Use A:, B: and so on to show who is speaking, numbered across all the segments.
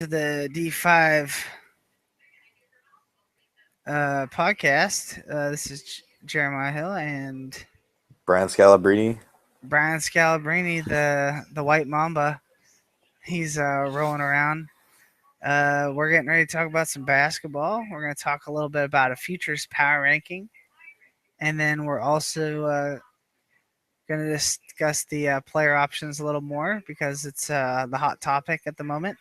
A: to the D5 podcast. This is Jeremiah Hill and
B: Brian Scalabrine.
A: Brian Scalabrine, the White Mamba. He's rolling around. We're getting ready to talk about some basketball. We're going to talk a little bit about a futures power ranking, and then we're also going to discuss the player options a little more because it's the hot topic at the moment.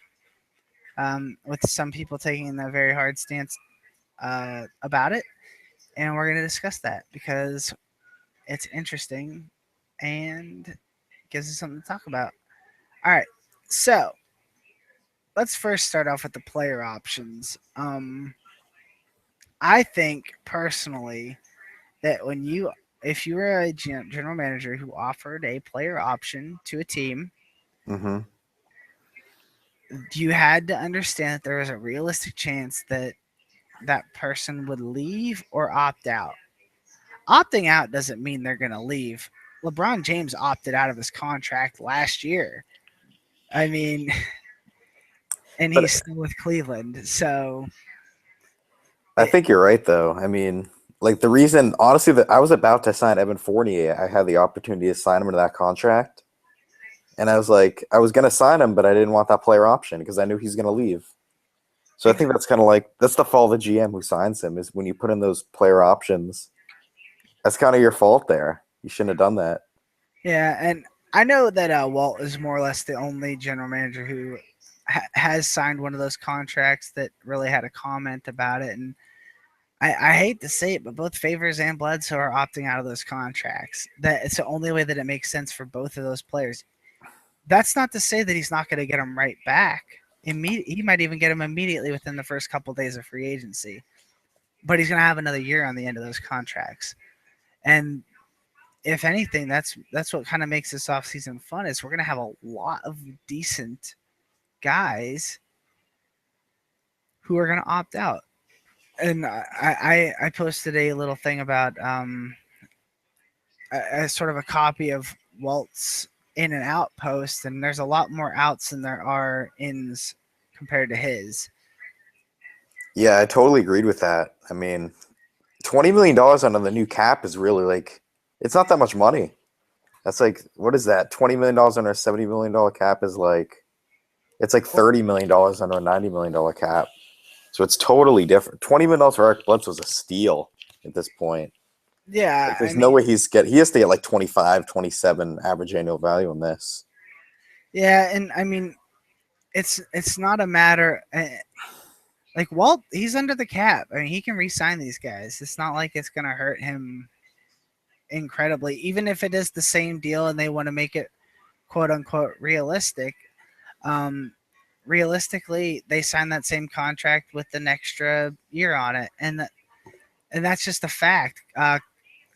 A: With some people taking a very hard stance about it, and we're going to discuss that because it's interesting and gives us something to talk about. All right, so let's first start off with the player options. I think personally that if you were a general manager who offered a player option to a team,
B: Mm-hmm.
A: you had to understand that there was a realistic chance that that person would leave or opt out. Opting out doesn't mean they're going to leave. LeBron James opted out of his contract last year. I mean, and
B: But
A: he's still with Cleveland. So,
B: I
A: it,
B: think you're right, though. I mean, like the reason, honestly, that I was about to sign Evan Fournier, I had the opportunity to sign him into that contract, and I was like, I was gonna sign him, but I didn't want that player option because I knew he's gonna leave. So I think that's kind of like that's the fault of the GM who signs him is when you put in those player options. That's kind of your fault there. You shouldn't have done that.
A: yeah, and I know that Walt is more or less the only general manager who has signed one of those contracts that really had a comment about it. And I hate to say it, but both Favors and Bledsoe are opting out of those contracts. That it's the only way that it makes sense for both of those players. That's not to say that he's not going to get them right back. He might even get them immediately within the first couple of days of free agency, but he's going to have another year on the end of those contracts. And if anything, that's what kind of makes this offseason fun is we're going to have a lot of decent guys who are going to opt out. And I posted a little thing about a sort of a copy of Walt's in and out post, and there's a lot more outs than there are ins compared to his.
B: Yeah, I totally agreed with that. I mean, $20 million on the new cap is really like it's not that much money. That's like what is that? $20 million on our $70 million cap is like it's like $30 million on our $90 million cap. So it's totally different. $20 million for Eric Bledsoe was a steal at this point.
A: Yeah,
B: Like
A: I
B: there's no
A: mean,
B: way he has to get like 25, 27 average annual value on this.
A: yeah, and I mean, it's not a matter. Like Walt, he's under the cap. I mean, he can re-sign these guys. It's not like it's gonna hurt him incredibly, even if it is the same deal and they want to make it quote unquote realistic. Um, Realistically, they signed that same contract with an extra year on it, and that's just a fact.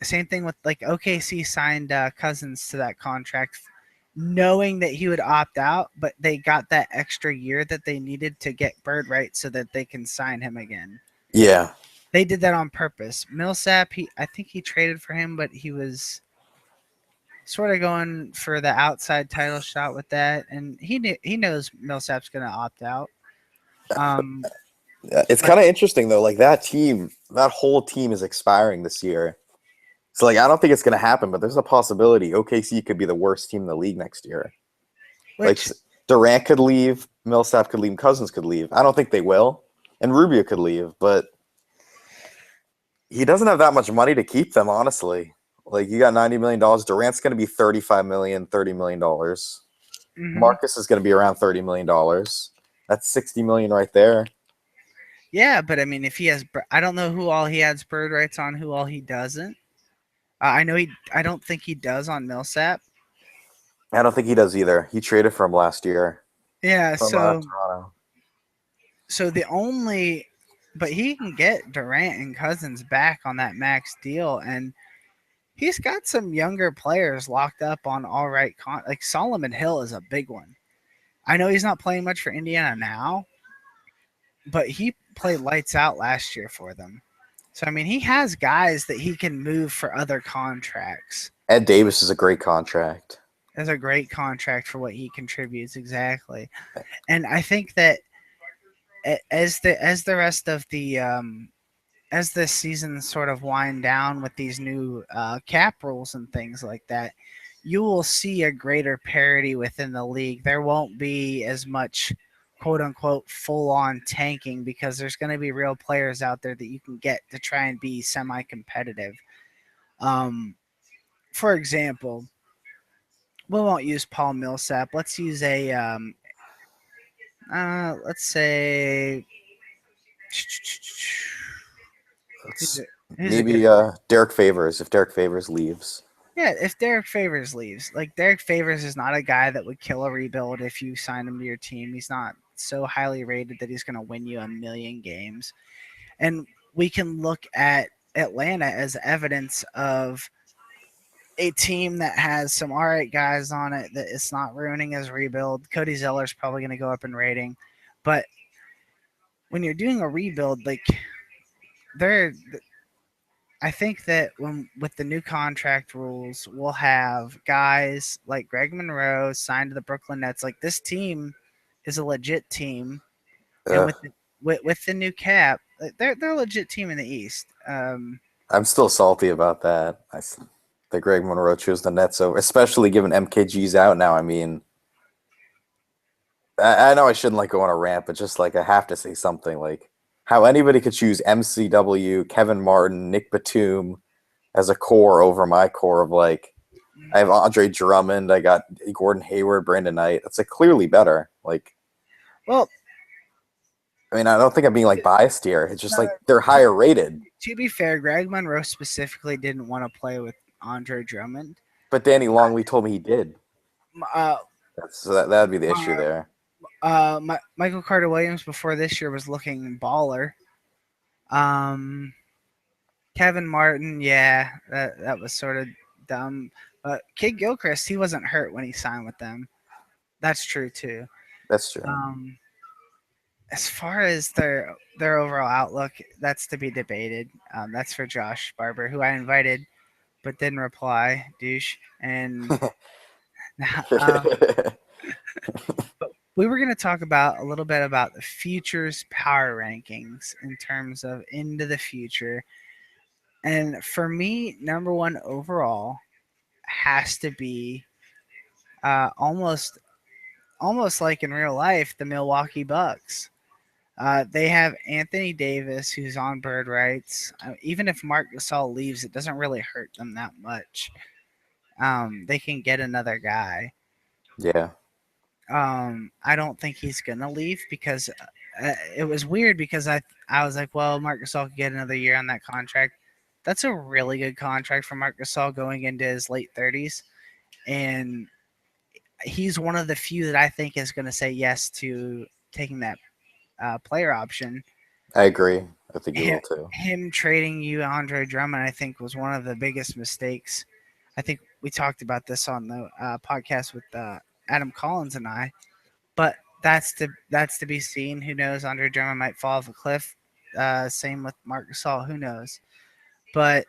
A: Same thing with like OKC signed Cousins to that contract, knowing that he would opt out, but they got that extra year that they needed to get Bird right so that they can sign him again.
B: Yeah.
A: They did that on purpose. Millsap, I think he traded for him, but he was sort of going for the outside title shot with that, and he knows Millsap's going to opt out. Um,
B: It's
A: but
B: kind of interesting though. Like that team, that whole team is expiring this year. So like I don't think it's gonna happen, but there's a possibility OKC could be the worst team in the league next year. Like
A: which
B: Durant could leave, Millsap could leave, Cousins could leave. I don't think they will, and Rubio could leave, but he doesn't have that much money to keep them. Honestly, like you got $90 million. Durant's gonna be 35 million, $30 million.
A: mhm.
B: Marcus is gonna be around $30 million. That's 60 million right there.
A: Yeah, but I mean, if he has, I don't know who all he has bird rights on, who all he doesn't. I know he. I don't think he does on Millsap.
B: I don't think he does either. He traded for him last year
A: Yeah,
B: from
A: so
B: Toronto.
A: the only, but he can get Durant and Cousins back on that max deal, and he's got some younger players locked up on all right. Like Solomon Hill is a big one. I know he's not playing much for Indiana now, but he played lights out last year for them. So I mean, he has guys that he can move for other contracts.
B: Ed Davis is a great contract.
A: That's a great contract for what he contributes exactly. And I think that as the rest of the as this season sort of wind down with these new cap rules and things like that, you will see a greater parity within the league. There won't be as much quote unquote full on tanking because there's going to be real players out there that you can get to try and be semi competitive. Um, for example, we won't use Paul Millsap. Let's use a let's say who's
B: Let's
A: it? Who's a good
B: maybe Derek Favors if Derek Favors leaves.
A: Yeah, if Derek Favors leaves, like Derek Favors is not a guy that would kill a rebuild if you sign him to your team. He's not so highly rated that he's going to win you a million games. And we can look at Atlanta as evidence of a team that has some all right guys on it that it's not ruining his rebuild. Cody Zeller's probably going to go up in rating, but when you're doing a rebuild, like there I think that when with the new contract rules, we'll have guys like Greg Monroe signed to the Brooklyn Nets. Like this team is a legit team, and
B: Uh,
A: with the new cap, they're a legit team in the East.
B: I'm still salty about that. The Greg Monroe chose the Nets over, especially given MKG's out now. I mean, I know I shouldn't like go on a rant, but just like I have to say something like how anybody could choose MCW, Kevin Martin, Nick Batum as a core over my core of like I have Andre Drummond, I got Gordon Hayward, Brandon Knight. It's like clearly better. Like
A: Well,
B: I mean, I don't think I'm being like biased here. It's just
A: no,
B: like they're higher rated.
A: to be fair, Greg Monroe specifically didn't want to play with Andre Drummond.
B: But Danny Longley told me he did.
A: Uh,
B: That'd be the issue there.
A: Michael Carter Williams before this year was looking baller. Um, Kevin Martin, yeah, that was sort of dumb. But Kid Gilchrist, he wasn't hurt when he signed with them. That's true too.
B: That's true.
A: Um, as far as their overall outlook, that's to be debated. That's for Josh Barber, who I invited but didn't reply, douche. And um, we were going to talk about a little bit about the future's power rankings in terms of into the future. And for me, number one overall has to be almost like in real life, the Milwaukee Bucks. They have Anthony Davis, who's on bird rights. Even if Mark Gasol leaves, it doesn't really hurt them that much. They can get another guy.
B: Yeah,
A: I don't think he's gonna leave because it was weird because I was like, well, Mark Gasol could get another year on that contract. That's a really good contract for Mark Gasol going into his late 30s, and he's one of the few that I think is going to say yes to taking that player option.
B: I agree. I think he
A: Him,
B: will too.
A: him trading you Andre Drummond, I think, was one of the biggest mistakes. I think we talked about this on the podcast with Adam Collins and I, but that's to be seen. Who knows? Andre Drummond might fall off a cliff. Same with Marc Gasol. Who knows? But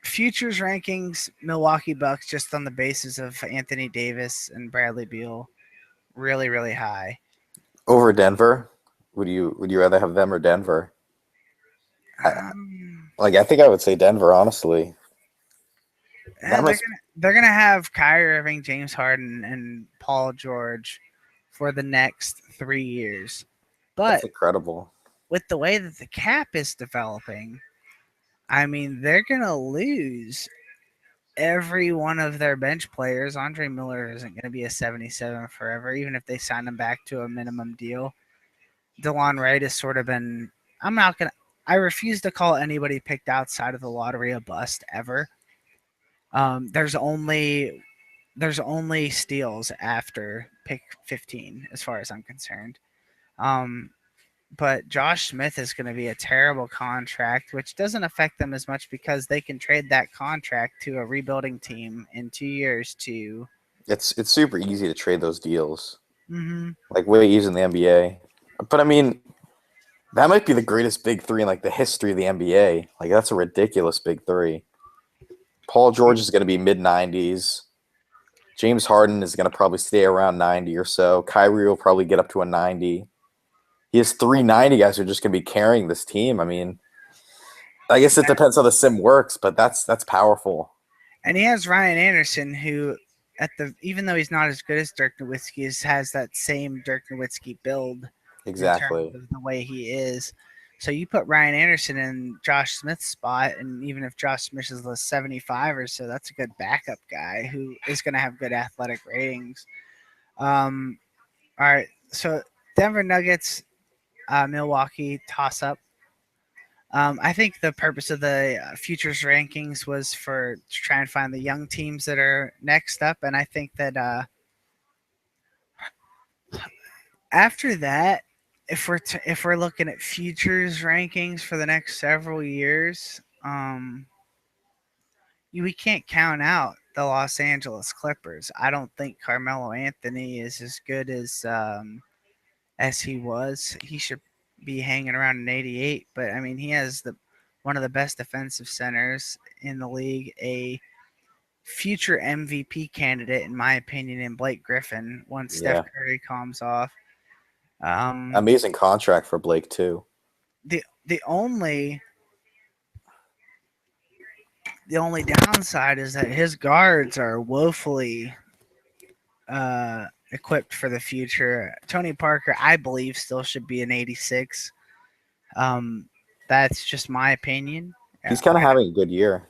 A: futures rankings, Milwaukee Bucks, just on the basis of Anthony Davis and Bradley Beal, really, really high.
B: Over Denver, would you rather have them or Denver? I,
A: Um,
B: I think I would say Denver. Honestly, that must
A: they're gonna have Kyrie Irving, James Harden, and Paul George for the next 3 years.
B: that's
A: But
B: incredible.
A: with the way that the cap is developing, I mean, they're gonna lose every one of their bench players. Andre Miller isn't going to be a 77 forever, even if they sign him back to a minimum deal. DeLon Wright has sort of been. I'm not going to. I refuse to call anybody picked outside of the lottery a bust ever. There's only steals after pick 15, as far as I'm concerned. Um, but Josh Smith is going to be a terrible contract, which doesn't affect them as much because they can trade that contract to a rebuilding team in 2 years to.
B: It's super easy to trade those deals,
A: Mm-hmm.
B: like way easier in the NBA. But I mean, that might be the greatest big three in like the history of the NBA. Like that's a ridiculous big three. Paul George is going to be mid 90s. James Harden is going to probably stay around 90 or so. Kyrie will probably get up to a 90. He has 390 guys who are just going to be carrying this team. I mean, I guess it depends how the sim works, but that's powerful.
A: And he has Ryan Anderson, who at the even though he's not as good as Dirk Nowitzki, has that same Dirk Nowitzki build in terms
B: Exactly.
A: of the way he is. So you put Ryan Anderson in Josh Smith's spot, and even if Josh Smith is the 75 or so, that's a good backup guy who is going to have good athletic ratings. Um, all right, so Denver Nuggets, Milwaukee toss up. I think the purpose of the futures rankings was for to try and find the young teams that are next up, and I think that after that, if we're looking at futures rankings for the next several years, we can't count out the Los Angeles Clippers. I don't think Carmelo Anthony is as good as he was. He should be hanging around an 88, but I mean he has the one of the best defensive centers in the league, a future MVP candidate in my opinion in Blake Griffin once Steph
B: Yeah.
A: Curry calms off. Um,
B: Amazing contract for Blake too.
A: the only downside is that his guards are woefully equipped for the future. Tony Parker, I believe, still should be an 86. Um, that's just my opinion.
B: He's kind of having a good year too.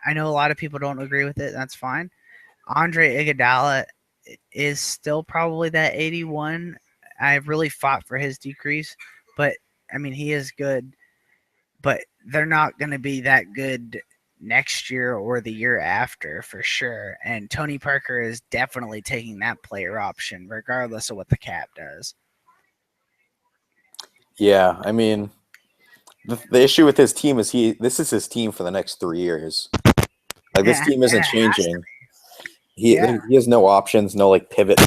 A: I know a lot of people don't agree with it. That's fine. Andre Iguodala is still probably that 81. I really fought for his decrease, but I mean he is good, but they're not going to be that good next year or the year after for sure. And Tony Parker is definitely taking that player option regardless of what the cap does.
B: Yeah, I mean, the issue with his team is this is his team for the next 3 years. Like this
A: Yeah,
B: team isn't changing. He
A: yeah.
B: he has no options, no like pivot.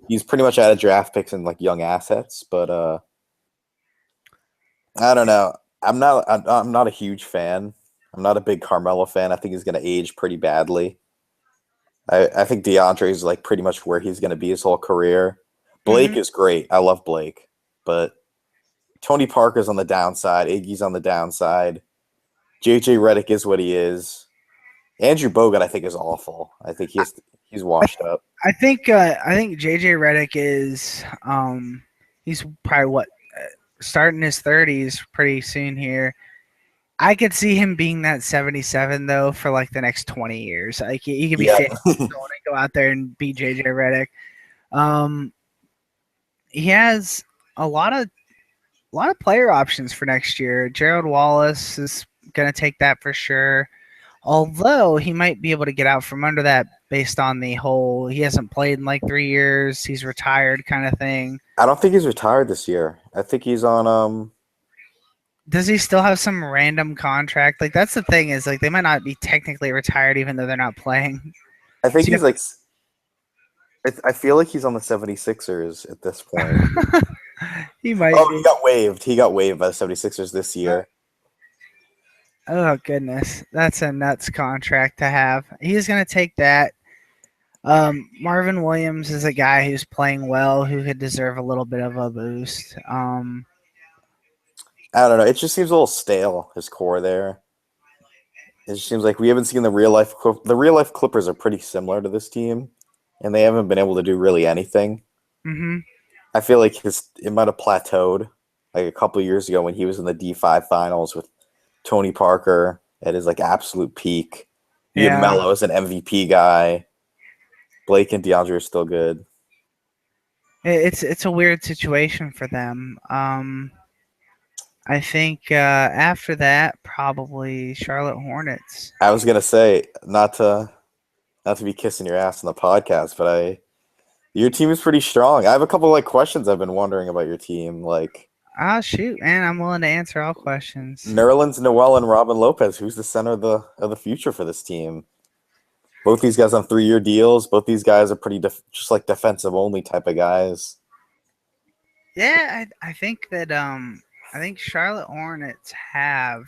B: He's pretty much out of draft picks and like young assets, but I don't know. I'm not a huge fan. I'm not a big Carmelo fan. I think he's going to age pretty badly. I think DeAndre is like pretty much where he's going to be his whole career. Blake
A: Hmm.
B: is great. I love Blake, but Tony Parker's on the downside. Iggy's on the downside. JJ Redick is what he is. Andrew Bogut, I think, is awful. I think he's washed up.
A: I think JJ Redick is he's probably what starting his 30s pretty soon here. I could see him being that 77 though for like the next 20 years. Like he could be
B: Yeah,
A: 50 years old and go out there and be JJ Redick. Um, he has a lot of player options for next year. Gerald Wallace is going to take that for sure. Although he might be able to get out from under that based on the whole he hasn't played in like 3 years, he's retired kind of thing.
B: I don't think he's retired this year. I think he's on
A: Does he still have some random contract? Like that's the thing is like they might not be technically retired even though they're not playing.
B: I think
A: So
B: he's like I feel like he's on the 76ers at this point.
A: he might
B: Oh,
A: be.
B: he got waived. He got waived by the 76ers this year.
A: Oh goodness, that's a nuts contract to have. He's gonna take that. Marvin Williams is a guy who's playing well, who could deserve a little bit of a boost.
B: I don't know. It just seems a little stale, his core there. It just seems like we haven't seen the real life. The real life Clippers are pretty similar to this team, and they haven't been able to do really anything.
A: Mm-hmm.
B: I feel like it might have plateaued like a couple of years ago when he was in the D5 finals with Tony Parker at his like absolute peak. You have
A: Yeah,
B: Melo as an MVP guy. Blake and DeAndre are still good.
A: it's a weird situation for them. I think after that, probably Charlotte Hornets.
B: I was gonna say not to be kissing your ass on the podcast, but I your team is pretty strong. I have a couple like questions I've been wondering about your team, like
A: Ah, shoot, man, I'm willing to answer all questions.
B: Nerlens Noel and Robin Lopez. Who's the center of the future for this team? Both these guys on 3 year deals. Both these guys are pretty just like defensive only type of guys.
A: Yeah, I think that I think Charlotte Hornets have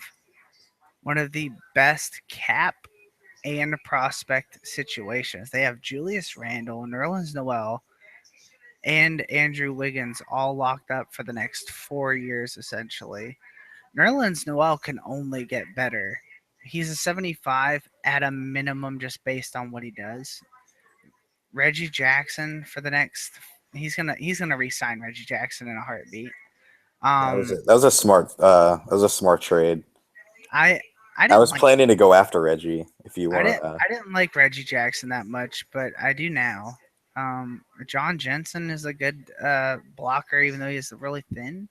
A: one of the best cap. and prospect situations. They have Julius Randle, Nerlens Noel, and Andrew Wiggins all locked up for the next 4 years, essentially. Nerlens Noel can only get better. He's a 75 at a minimum just based on what he does. Reggie Jackson for the next he's gonna re-sign Reggie Jackson in a heartbeat.
B: That was
A: Um
B: it. That was a smart trade.
A: I I
B: I
A: didn't
B: was
A: like
B: planning to go after Reggie. If you
A: I
B: want
A: didn't
B: to,
A: I didn't like Reggie Jackson that much, but I do now. John Jensen is a good blocker, even though he's really thin.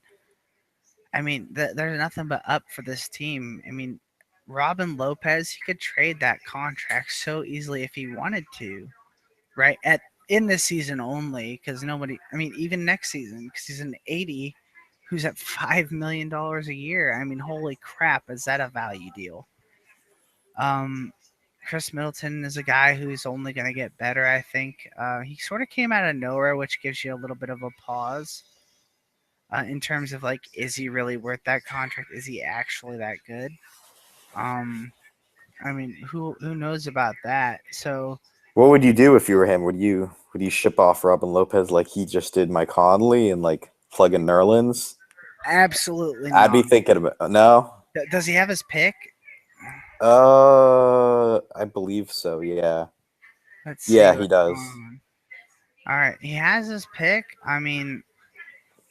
A: I mean, there's nothing but up for this team. I mean, Robin Lopez, he could trade that contract so easily if he wanted to, right? At in this season only, because nobody. I mean, even next season, because he's an 80, who's at $5 million a year. I mean, holy crap, is that a value deal? Um, Chris Middleton is a guy who's only going to get better. I think he sort of came out of nowhere, which gives you a little bit of a pause in terms of like, is he really worth that contract? Is he actually that good? Um, I mean, who knows about that? So
B: what would you do if you were him? Would you ship off Robin Lopez like he just did Mike Conley and like plug in Nerlens?
A: absolutely
B: I'd be
A: not.
B: thinking about no.
A: Does he have his pick?
B: I believe so. Yeah,
A: Let's see
B: yeah, he
A: what's going
B: does.
A: on. All right, he has his pick. I mean,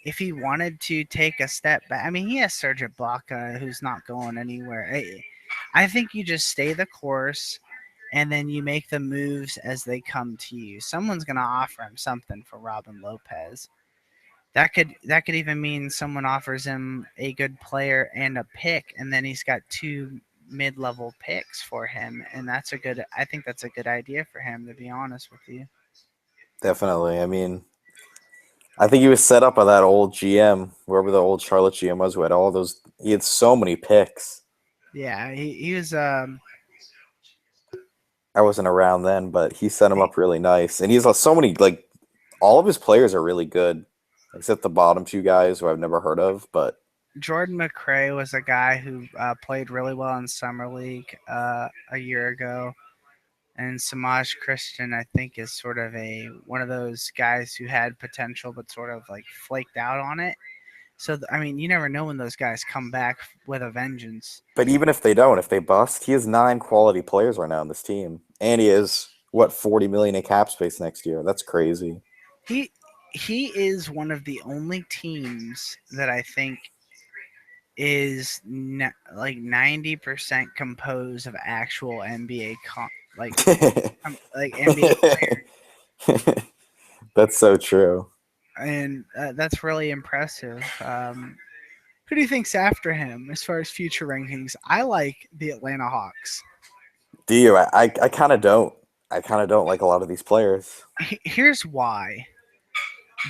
A: if he wanted to take a step back, I mean, he has Serge Ibaka, who's not going anywhere. I think you just stay the course, and then you make the moves as they come to you. Someone's gonna offer him something for Robin Lopez. That could even mean someone offers him a good player and a pick, and then he's got two mid-level picks for him, and that's a good. I think that's a good idea for him, to be honest with you.
B: Definitely. I mean, I think he was set up by that old GM, wherever the old Charlotte GM was, who had all those. He had so many picks.
A: Yeah, he was.
B: I wasn't around then, but he set him up really nice. And he's so many like all of his players are really good, except the bottom two guys who I've never heard of. But
A: Jordan McRae was a guy who played really well in summer league a year ago, and Samaj Christian, I think, is sort of a one of those guys who had potential but sort of like flaked out on it. So I mean, you never know when those guys come back with a vengeance.
B: even if they don't, if they bust, he has 9 quality players right now on this team, and he is what 40 million in cap space next year. That's crazy.
A: He he is one of the only teams that I think is like 90% composed of actual NBA like NBA
B: That's so true.
A: and that's really impressive. Who do you think's after him as far as future rankings? I like the Atlanta Hawks.
B: Do you? I kind of don't. I kind of don't like a lot of these players.
A: Here's why.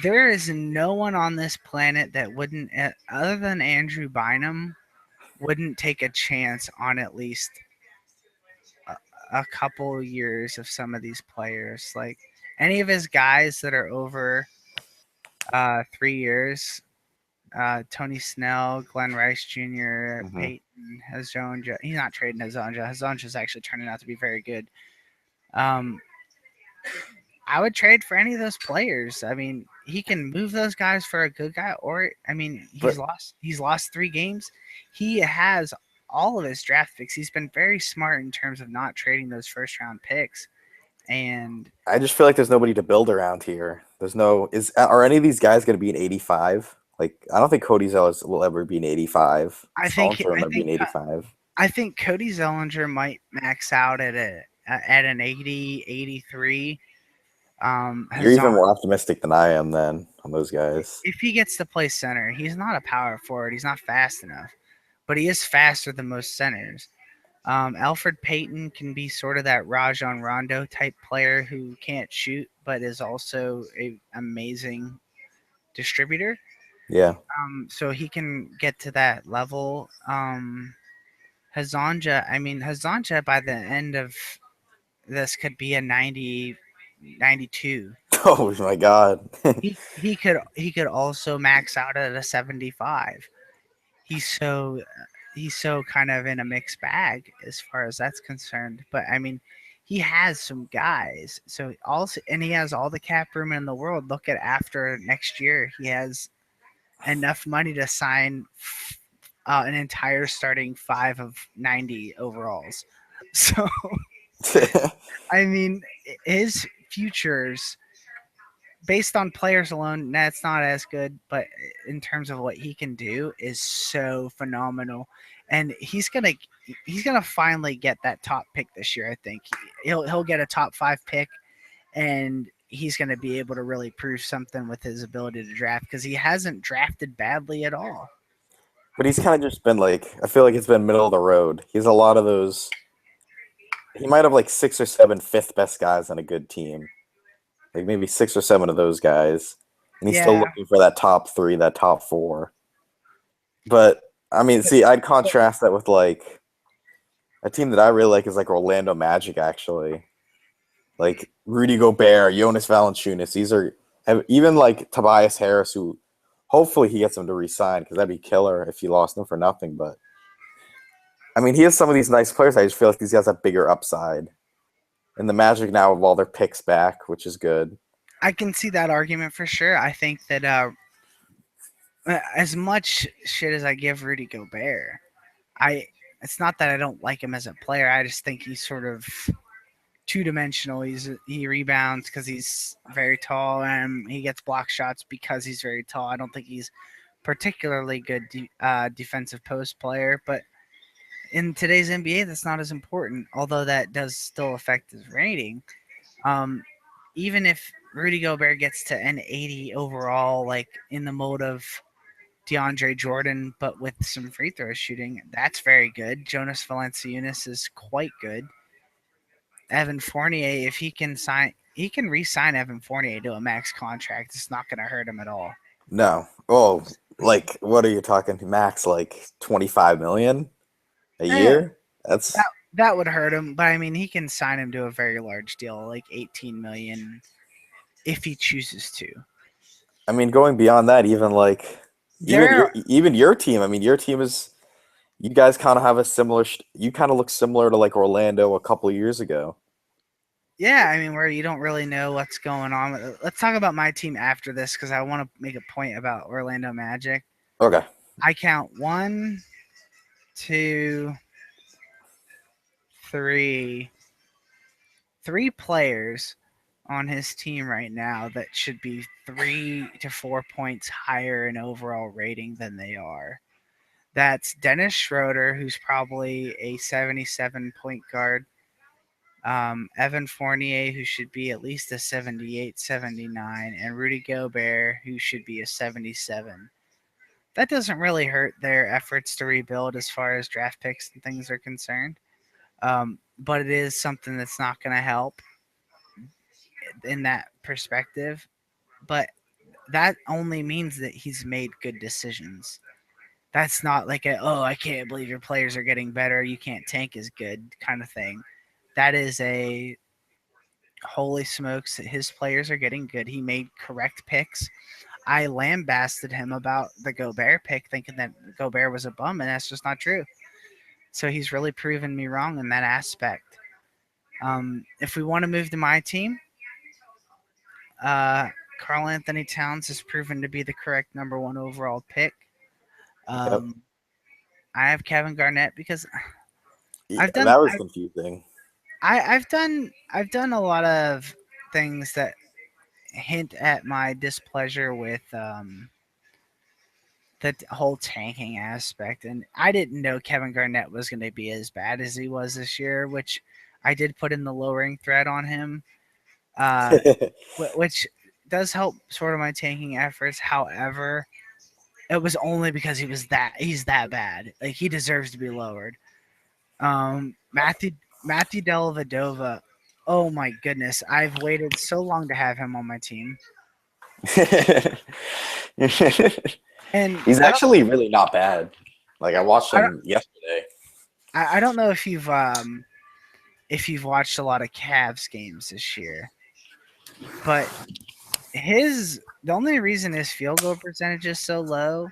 A: There is no one on this planet that wouldn't, other than Andrew Bynum, wouldn't take a chance on at least a, a couple years of some of these players. Like any of his guys that are over 3 years, Tony Snell, Glenn Rice Jr.,
B: Hmm.
A: Peyton, Hazonja. He's not trading Hazonja. Hazonja is actually turning out to be very good. Um, I would trade for any of those players. I mean, he can move those guys for a good guy, or I mean,
B: But
A: he's lost 3 games. He has all of his draft picks. He's been very smart in terms of not trading those first round picks. And
B: I just feel like there's nobody to build around here. There's no is are any of these guys going to be an 85? Like I don't think Cody Zeller will ever be an 85.
A: I think
B: Salinger will
A: I
B: never be
A: think
B: an 85.
A: I think Cody Zellinger might max out at an 80, 83.
B: You're even
A: Hazan,
B: more optimistic than I am then on those guys.
A: if he gets to play center, he's not a power forward. He's not fast enough, but he is faster than most centers. Alfred Payton can be sort of that Rajon Rondo type player who can't shoot, but is also a amazing distributor.
B: Yeah.
A: So he can get to that level. Hazanja, I mean, Hazanja by the end of this could be a 90, 92.
B: Oh my god.
A: He could also max out at a 75. He's so he's so kind of in a mixed bag as far as that's concerned. But I mean, he has some guys. So also, and he has all the cap room in the world. Look at after next year, he has enough money to sign an entire starting five of 90 overalls. So I mean, his futures based on players alone, that's not as good, but in terms of what he can do is so phenomenal. And he's gonna finally get that top pick this year. I think he'll get a top 5 pick, and he's gonna be able to really prove something with his ability to draft because he hasn't drafted badly at all.
B: But he's kind of just been like, I feel like it's been middle of the road. He's a lot of those. He might have like six or seven fifth best guys on a good team, like maybe six or seven of those guys, and he's still
A: Yeah,
B: looking for that top three, that top four. But I mean,
A: but,
B: see, I'd
A: but
B: contrast that with like a team that I really like is like Orlando Magic, actually. Like Rudy Gobert, Jonas Valanciunas. These are even like Tobias Harris, who hopefully he gets him to resign because that'd be killer if he lost him for nothing. But I mean, he has some of these nice players. I just feel like these guys have bigger upside. And the Magic now have all their picks back, which is good.
A: I can see that argument for sure. I think that as much shit as I give Rudy Gobert, I it's not that I don't like him as a player. I just think he's sort of two dimensional. He rebounds because he's very tall, and he gets block shots because he's very tall. I don't think he's particularly good defensive post player, but in today's NBA, that's not as important. Although that does still affect his rating. Um, Even if Rudy Gobert gets to an 80 overall, like in the mode of DeAndre Jordan, but with some free throw shooting, that's very good. Jonas Valanciunas is quite good. Evan Fournier, if he can re-sign Evan Fournier to a max contract. It's not going to hurt him at all.
B: No. Oh, like what are you talking max? Like 25 million a
A: Eh,
B: year? That's.
A: that would hurt him, but I mean, he can sign him to a very large deal, like 18 million, if he chooses to.
B: I mean, going beyond that, even like
A: There,
B: even your team. I mean, your team is. You guys kind of have a similar. You kind of look similar to like Orlando a couple of years ago.
A: yeah, I mean, where you don't really know what's going on. Let's talk about my team after this because I want to make a point about Orlando Magic.
B: Okay.
A: I count one, two, three, three players on his team right now that should be 3 to 4 points higher in overall rating than they are. That's Dennis Schroeder, who's probably a 77 point guard. Evan Fournier, who should be at least a 78, 79, and Rudy Gobert, who should be a 77. That doesn't really hurt their efforts to rebuild as far as draft picks and things are concerned. But it is something that's not going to help in that perspective. But that only means that he's made good decisions. That's not like oh, I can't believe your players are getting better, you can't tank as good kind of thing. That is a holy smokes, his players are getting good. He made correct picks. I lambasted him about the Gobert pick, thinking that Gobert was a bum, and that's just not true. So he's really proven me wrong in that aspect. If we want to move to my team, uh, Carl Anthony Towns has proven to be the correct number one overall pick.
B: Yep.
A: Um, I have Kevin Garnett because
B: Yeah,
A: I've done
B: that was confusing.
A: I've done a lot of things that hint at my displeasure with the whole tanking aspect. And I didn't know Kevin Garnett was going to be as bad as he was this year, which I did put in the lowering thread on him, uh, which does help sort of my tanking efforts. However, it was only because he's that bad. Like he deserves to be lowered. Matthew Dellavedova. Oh my goodness, I've waited so long to have him on my team, and
B: He's actually really not bad. Like I watched
A: I don't
B: him yesterday.
A: I don't know if you've watched a lot of Cavs games this year, but the only reason his field goal percentage is so low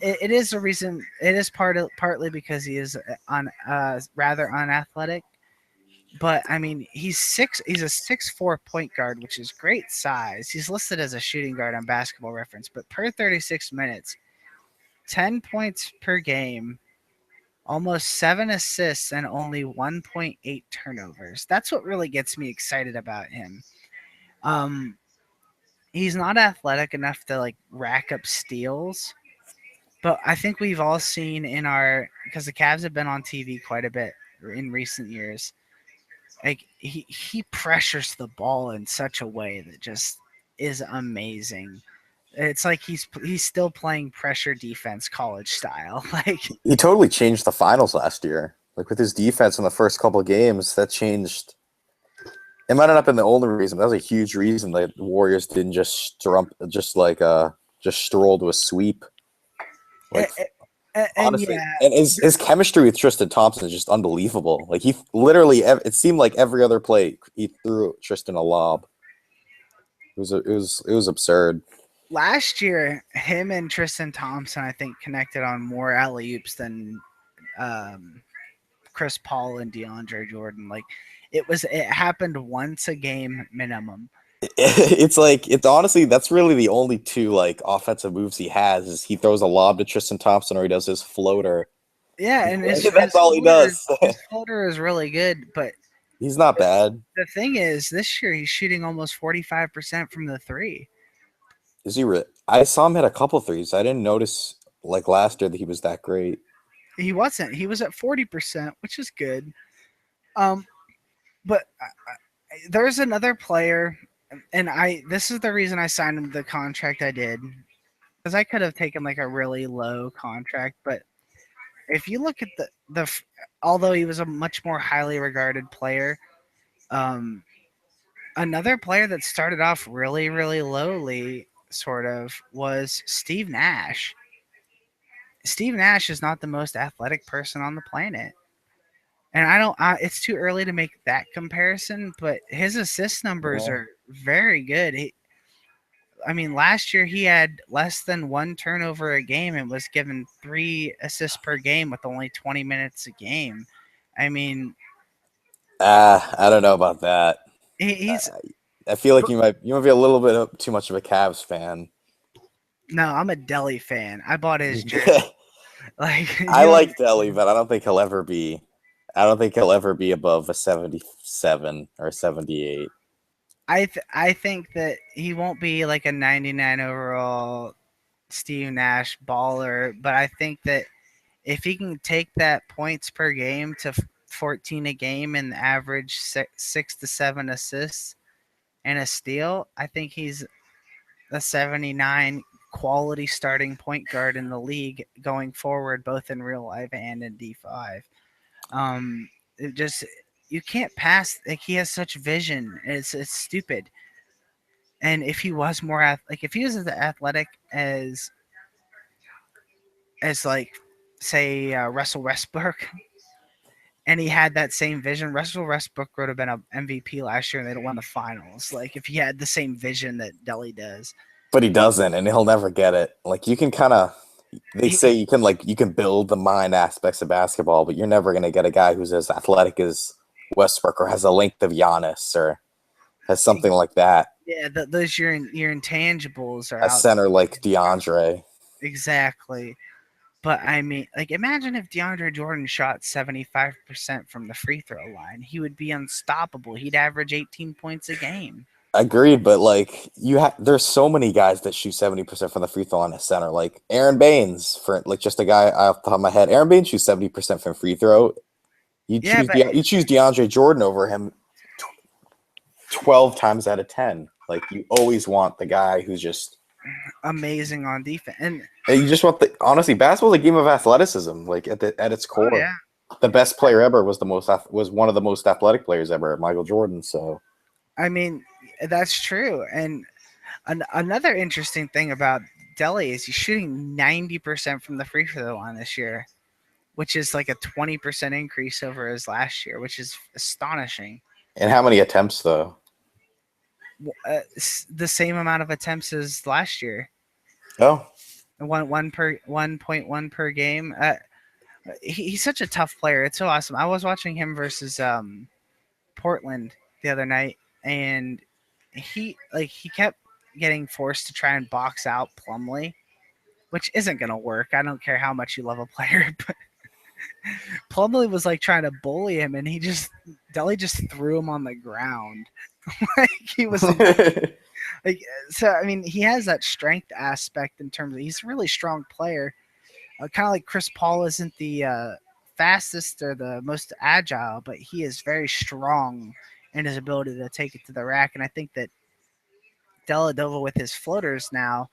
A: It is a reason. It is partly because he is rather unathletic. But I mean, he's six. He's a 6'4" point guard, which is great size. He's listed as a shooting guard on Basketball Reference, but per 36 minutes, 10 points per game, almost 7 assists, and only 1.8 turnovers. That's what really gets me excited about him. Um, he's not athletic enough to like rack up steals, but I think we've all seen in our because the Cavs have been on TV quite a bit in recent years. Like he pressures the ball in such a way that just is amazing. It's like he's still playing pressure defense college style. Like
B: He totally changed the finals last year. Like with his defense in the first couple of games, that changed. It might not have been the only reason, but that was a huge reason that the Warriors didn't just stroll to a sweep. Like
A: and
B: honestly,
A: yeah,
B: and his chemistry with Tristan Thompson is just unbelievable. Like he literally, it seemed like every other play he threw Tristan a lob. It was absurd.
A: last year him and Tristan Thompson I think connected on more alley oops than um, Chris Paul and DeAndre Jordan. Like it happened once a game minimum.
B: It's honestly that's really the only two like offensive moves he has is he throws a lob to Tristan Thompson or he does his floater.
A: Yeah, and
B: That's all he does.
A: his floater is really good, but
B: He's not bad.
A: the thing is, this year he's shooting almost 45% from the three.
B: Is he? I saw him hit a couple threes. I didn't notice like last year that he was that great.
A: He wasn't. He was at 40%, which is good. Um, but there's another player, and I. This is the reason I signed him the contract I did, because I could have taken like a really low contract. But if you look at although he was a much more highly regarded player, um, another player that started off really, really lowly, sort of, was Steve Nash. Steve Nash is not the most athletic person on the planet. And I don't, it's too early to make that comparison, but his assist numbers
B: Yeah.
A: are very good. I mean, last year he had less than one turnover a game and was given 3 assists per game with only 20 minutes a game. I mean,
B: I don't know about that.
A: he's,
B: I feel like you might be a little bit too much of a Cavs fan.
A: no, I'm a Delhi fan. I bought his jersey. Like,
B: I
A: you know,
B: like Delhi, but I don't think he'll ever be. I don't think he'll ever be above a 77 or a 78.
A: I think that he won't be like a 99 overall Steve Nash baller, but I think that if he can take that points per game to 14 a game and average 6 to 7 assists and a steal, I think he's a 79 quality starting point guard in the league going forward, both in real life and in D5. It just you can't pass like he has such vision. It's stupid. And if he was more like if he was as athletic as like say Russell Westbrook, and he had that same vision, Russell Westbrook would have been a MVP last year, and they'd have won the finals. Like if he had the same vision that Delhi does,
B: But he doesn't, and he'll never get it. Like you can kind of, they
A: he,
B: say you can build the mind aspects of basketball, but you're never gonna get a guy who's as athletic as Westbrook or has a length of Giannis or has something like that.
A: yeah, those your intangibles are
B: A
A: out
B: center like DeAndre.
A: exactly. But I mean, like, imagine if DeAndre Jordan shot 75% from the free throw line. He would be unstoppable. He'd average 18 points a game.
B: Agreed, but like there's so many guys that shoot 70% from the free throw line at center. Like Aaron Baines, for like just a guy off the top of my head. Aaron Baines shoots 70% from free throw. You
A: Yeah,
B: choose
A: but
B: you choose DeAndre Jordan over him 12 times out of 10. Like you always want the guy who's just
A: amazing on defense. And
B: you just want the honestly basketball's a game of athleticism. Like at its
A: oh
B: core,
A: yeah,
B: the best player ever was one of the most athletic players ever, Michael Jordan. So
A: I mean that's true. And another interesting thing about Delhi is he's shooting 90% from the free throw line this year, which is like a 20% increase over his last year, which is astonishing.
B: and how many attempts though?
A: The same amount of attempts as last year.
B: Oh.
A: 1.1 per game. He's such a tough player. It's so awesome. I was watching him versus Portland the other night, and he kept getting forced to try and box out Plumlee, which isn't gonna work. I don't care how much you love a player, but Plumlee was like trying to bully him, and Delhi just threw him on the ground. Like he was like so. I mean, he has that strength aspect in terms of he's a really strong player. Kind of like Chris Paul isn't the fastest or the most agile, but he is very strong in his ability to take it to the rack. And I think that Deladova with his floaters now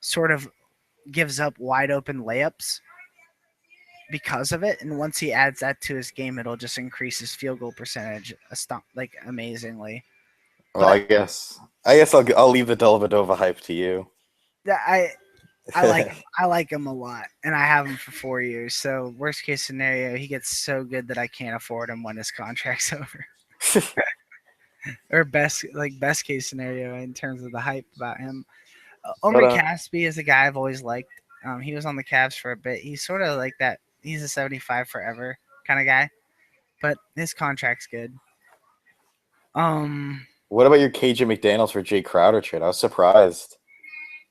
A: sort of gives up wide open layups because of it. And once he adds that to his game, it'll just increase his field goal percentage like amazingly.
B: Well,
A: But
B: I guess I'll leave the Dellavedova hype to you.
A: I I like him. I like him a lot, and I have him for 4 years. So worst case scenario, he gets so good that I can't afford him when his contract's over. Or best case scenario in terms of the hype about him.
B: but
A: Omri Caspi is a guy I've always liked. He was on the Cavs for a bit. He's sort of like that. He's a 75 forever kind of guy, but his contract's good. Um,
B: what about your KJ McDaniels for Jay Crowder trade? I was surprised.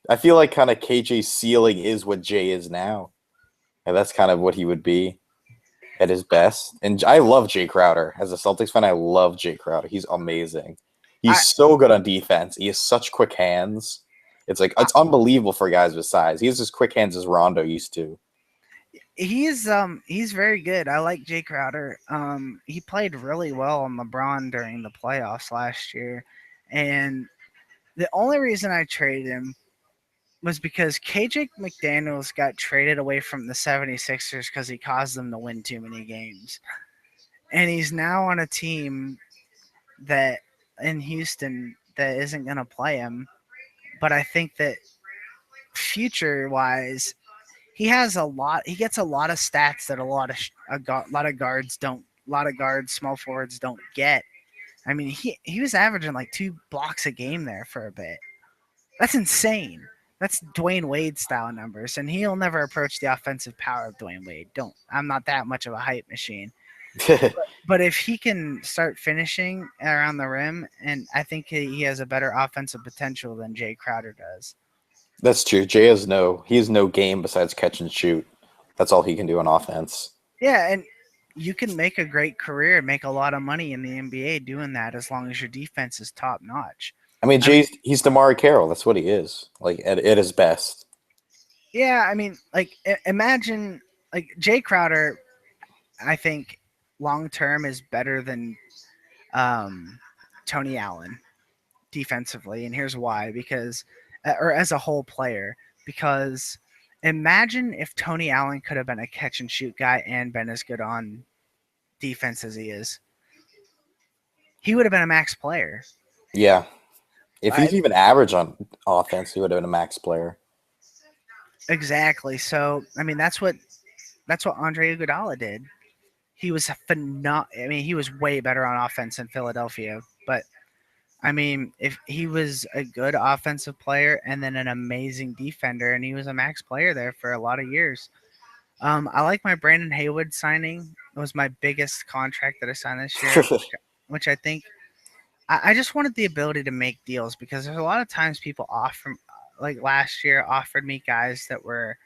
B: I feel like kind of KJ's ceiling is what Jay is now, and that's kind of what he would be at his best. And I love Jay Crowder as a Celtics fan. I love Jay Crowder. He's amazing. He's
A: I,
B: so good on defense. He has such quick hands. It's like
A: I
B: it's unbelievable for guys with size. He has as quick hands as Rondo used to.
A: he's very good. I like Jay Crowder. He played really well on LeBron during the playoffs last year, and the only reason I traded him was because KJ McDaniels got traded away from the 76ers because he caused them to win too many games. And he's now on a team that in Houston that isn't going to play him. But I think that future wise, he gets a lot of stats that lot of guards don't, a lot of guards, small forwards don't get. I mean, he was averaging like 2 blocks a game there for a bit. That's insane. That's Dwayne Wade style numbers, and he'll never approach the offensive power of Dwayne Wade. Don't. I'm not that much of a hype machine. But if he can start finishing around the rim, and I think he has a better offensive potential than Jay Crowder does.
B: That's true. Jay has no game besides catch and shoot. That's all he can do on offense.
A: Yeah, and you can make a great career, make a lot of money in the NBA doing that as long as your defense is top notch.
B: I mean,
A: I mean,
B: he's Damari Carroll. That's what he is. Like at his best.
A: yeah, I mean, like imagine like Jay Crowder. I think long term is better than um, Tony Allen defensively, and here's why: because or as a whole player, because imagine if Tony Allen could have been a catch and shoot guy and been as good on defense as he is. He would have been a max player.
B: Yeah. If
A: I,
B: he's even average on offense, he would have been a max player.
A: exactly. So I mean, that's what Andre Iguodala did. He was I mean, he was way better on offense in Philadelphia, but I mean, if he was a good offensive player and then an amazing defender, and he was a max player there for a lot of years. I like my Brandon Haywood signing. It was my biggest contract that I signed this year, which I think I just wanted the ability to make deals because there's a lot of times people offer, like last year, offered me guys that were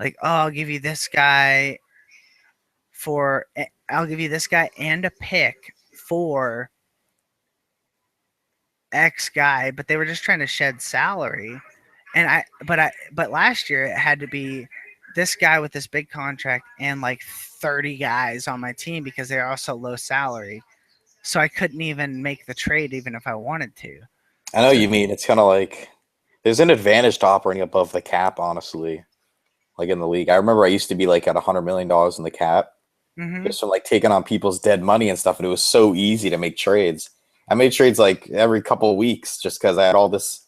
A: like, oh, I'll give you this guy and a pick for X guy, but they were just trying to shed salary. But last year it had to be this guy with this big contract and like 30 guys on my team because they're also low salary. So I couldn't even make the trade even if I wanted to.
B: I know
A: So
B: you mean. It's kind of like there's an advantage to operating above the cap, honestly. Like in the league, I remember I used to be like at $100 million in the cap,
A: hmm
B: just from like taking on people's dead money and stuff, and it was so easy to make trades. I made trades like every couple of weeks just because I had all this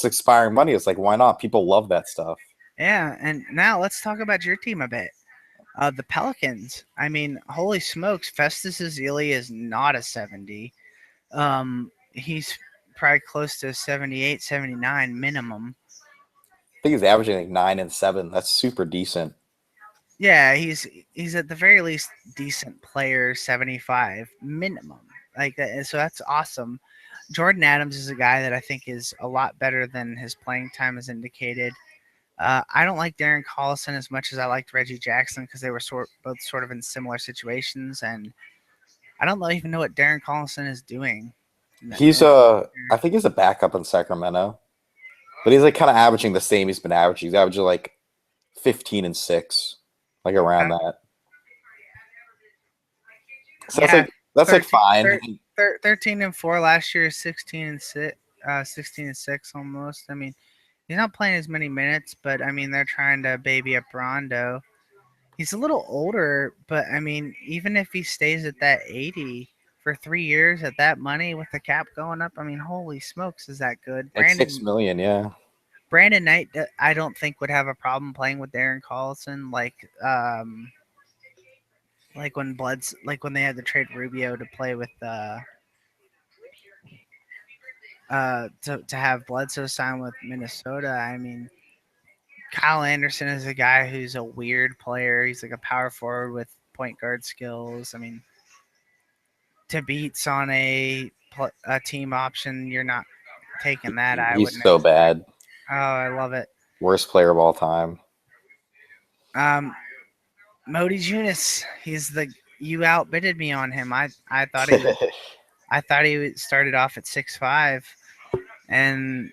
B: expiring money. It's like, why not? People love that stuff.
A: yeah, and now let's talk about your team a bit. The Pelicans. I mean, holy smokes, Festus Ezeli is not a 70. He's probably close to 78, 79 minimum.
B: think he's averaging like 9 and 7. That's super decent.
A: Yeah, he's at the very least decent player, 75 minimum. Like that, so that's awesome. Jordan Adams is a guy that I think is a lot better than his playing time has indicated. I don't like Darren Collison as much as I liked Reggie Jackson because they were both sort of in similar situations, and I don't even know what Darren Collison is doing.
B: He's I think he's a backup in Sacramento, but he's like kind of averaging the same he's been averaging. He's averaging like 15 and 6, like around that. So
A: Yeah,
B: that's like
A: 13,
B: fine.
A: 13 and 4 last year, 16 and 6, 16 and 6 almost. I mean, he's not playing as many minutes, but I mean they're trying to baby up Rondo. He's a little older, but I mean, even if he stays at that 80 for 3 years at that money with the cap going up, I mean, holy smokes, is that good?
B: Like 6 million, yeah.
A: Brandon Knight, I don't think would have a problem playing with Darren Collison, like when like when they had to trade Rubio to play with to have Bledsoe sign with Minnesota. I mean, Kyle Anderson is a guy who's a weird player. He's like a power forward with point guard skills. I mean, to beats on a team option, you're not taking that. I
B: He's
A: wouldn't
B: so
A: expect.
B: bad.
A: Oh, I love it.
B: Worst player of all time.
A: Um, Modi Junis, he's the you outbidded me on him. I thought he was started off at 6'5", and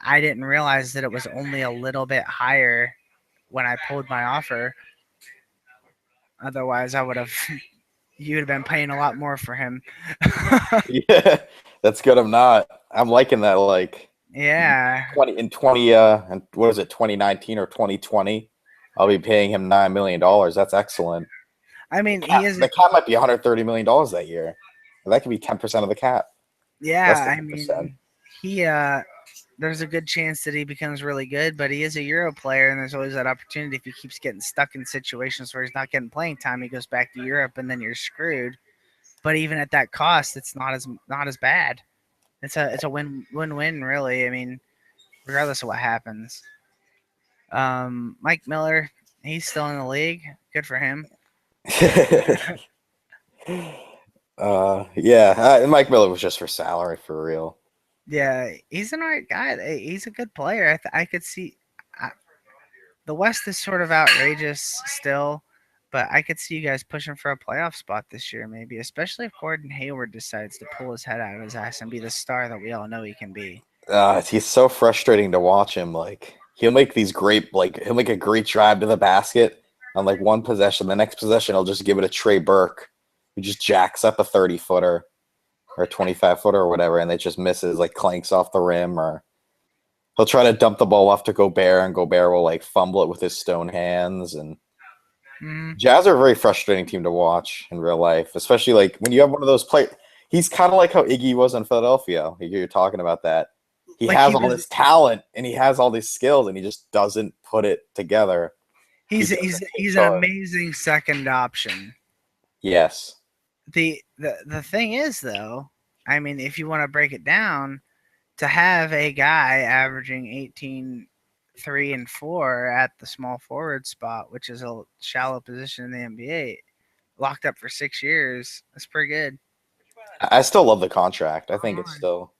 A: I didn't realize that it was only a little bit higher when I pulled my offer. Otherwise, I would have you would have been paying a lot more for him.
B: Yeah, that's good. I'm not. I'm liking that. Like
A: Yeah,
B: 20 and what is it, 2019 or 2020? I'll be paying him $9 million. That's excellent.
A: I
B: The
A: mean he
B: cap,
A: is.
B: the cap might be $130 million that year. That could be 10% of the cap. Less
A: Yeah,
B: than
A: I
B: 10%.
A: mean he there's a good chance that he becomes really good, but he is a Euro player, and there's always that opportunity if he keeps getting stuck in situations where he's not getting playing time, he goes back to Europe, and then you're screwed. But even at that cost, it's not as bad. It's a win-win really. I mean, regardless of what happens. Mike Miller, he's still in the league. Good for him.
B: Yeah, Mike Miller was just for salary for real.
A: Yeah, he's an alright guy. He's a good player. I could see. I, the West is sort of outrageous still, but I could see you guys pushing for a playoff spot this year, maybe, especially if Gordon Hayward decides to pull his head out of his ass and be the star that we all know he can be.
B: He's so frustrating to watch him. Like he'll make a great drive to the basket on like one possession. The next possession, he'll just give it to Trey Burke, who just jacks up a 30-footer or a 25-footer or whatever, and it just misses, like clanks off the rim. Or he'll try to dump the ball off to Gobert, and Gobert will like fumble it with his stone hands. And
A: Mm,
B: Jazz are a very frustrating team to watch in real life, especially like when you have one of those players. He's kind of like how Iggy was in Philadelphia. You're talking about that. He
A: like
B: has all this talent and he has all these skills, and he just doesn't put it together. He
A: he's
B: doesn't take
A: he's an
B: charge.
A: amazing second option.
B: Yes.
A: The thing is though, I mean, if you want to break it down, to have a guy averaging 18, 3, and 4 at the small forward spot, which is a shallow position in the NBA, locked up for 6 years, that's pretty good.
B: I still love the contract. I think it's still,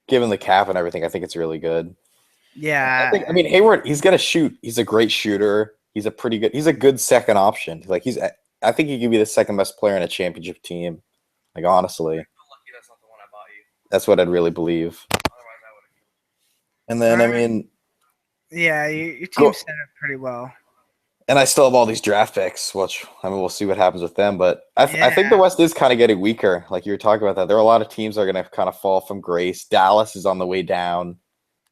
B: given the cap and everything, I think it's really good.
A: Yeah,
B: I mean, Hayward, he's gonna shoot. He's a great shooter. He's a good second option. Like I think he could be the second best player in a championship team. Like honestly, that's what I'd really believe. And then I
A: uh,
B: mean,
A: yeah, your team
B: go.
A: set up pretty well.
B: And I still have all these draft picks, which I mean, we'll see what happens with them. But I think the
A: Yeah,
B: West is kind of getting weaker. Like you were talking about that, there are a lot of teams that are going to kind of fall from grace. Dallas is on the way down.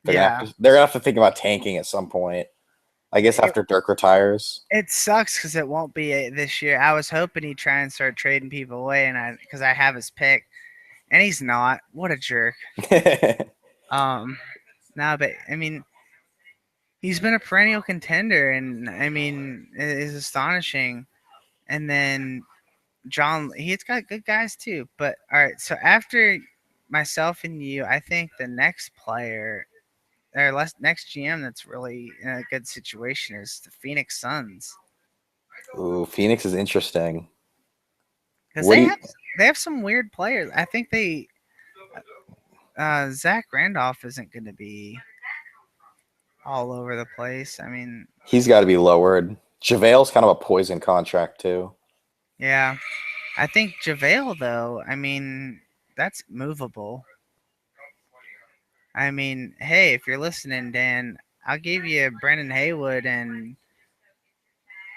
A: yeah.
B: They're gonna have to think about tanking at some point. I guess
A: It,
B: after Dirk retires.
A: it sucks because it won't be this year. I was hoping he'd try and start trading people away, and because I have his pick, and he's not. What a jerk. Um, no, but I mean, he's been a perennial contender, and I mean, it is astonishing. And then he's got good guys too. But all right, so after myself and you, I think the next player their next GM that's really in a good situation is the Phoenix Suns
B: Ooh, Phoenix is interesting.
A: because
B: What do you?
A: they have some weird players. I think they Zach Randolph isn't going to be all over the place. I mean,
B: He's got to be lowered. JaVale's kind of a poison contract too.
A: yeah, I think JaVale though. I mean, that's movable. I mean, hey, if you're listening, Dan, I'll give you Brendan Haywood and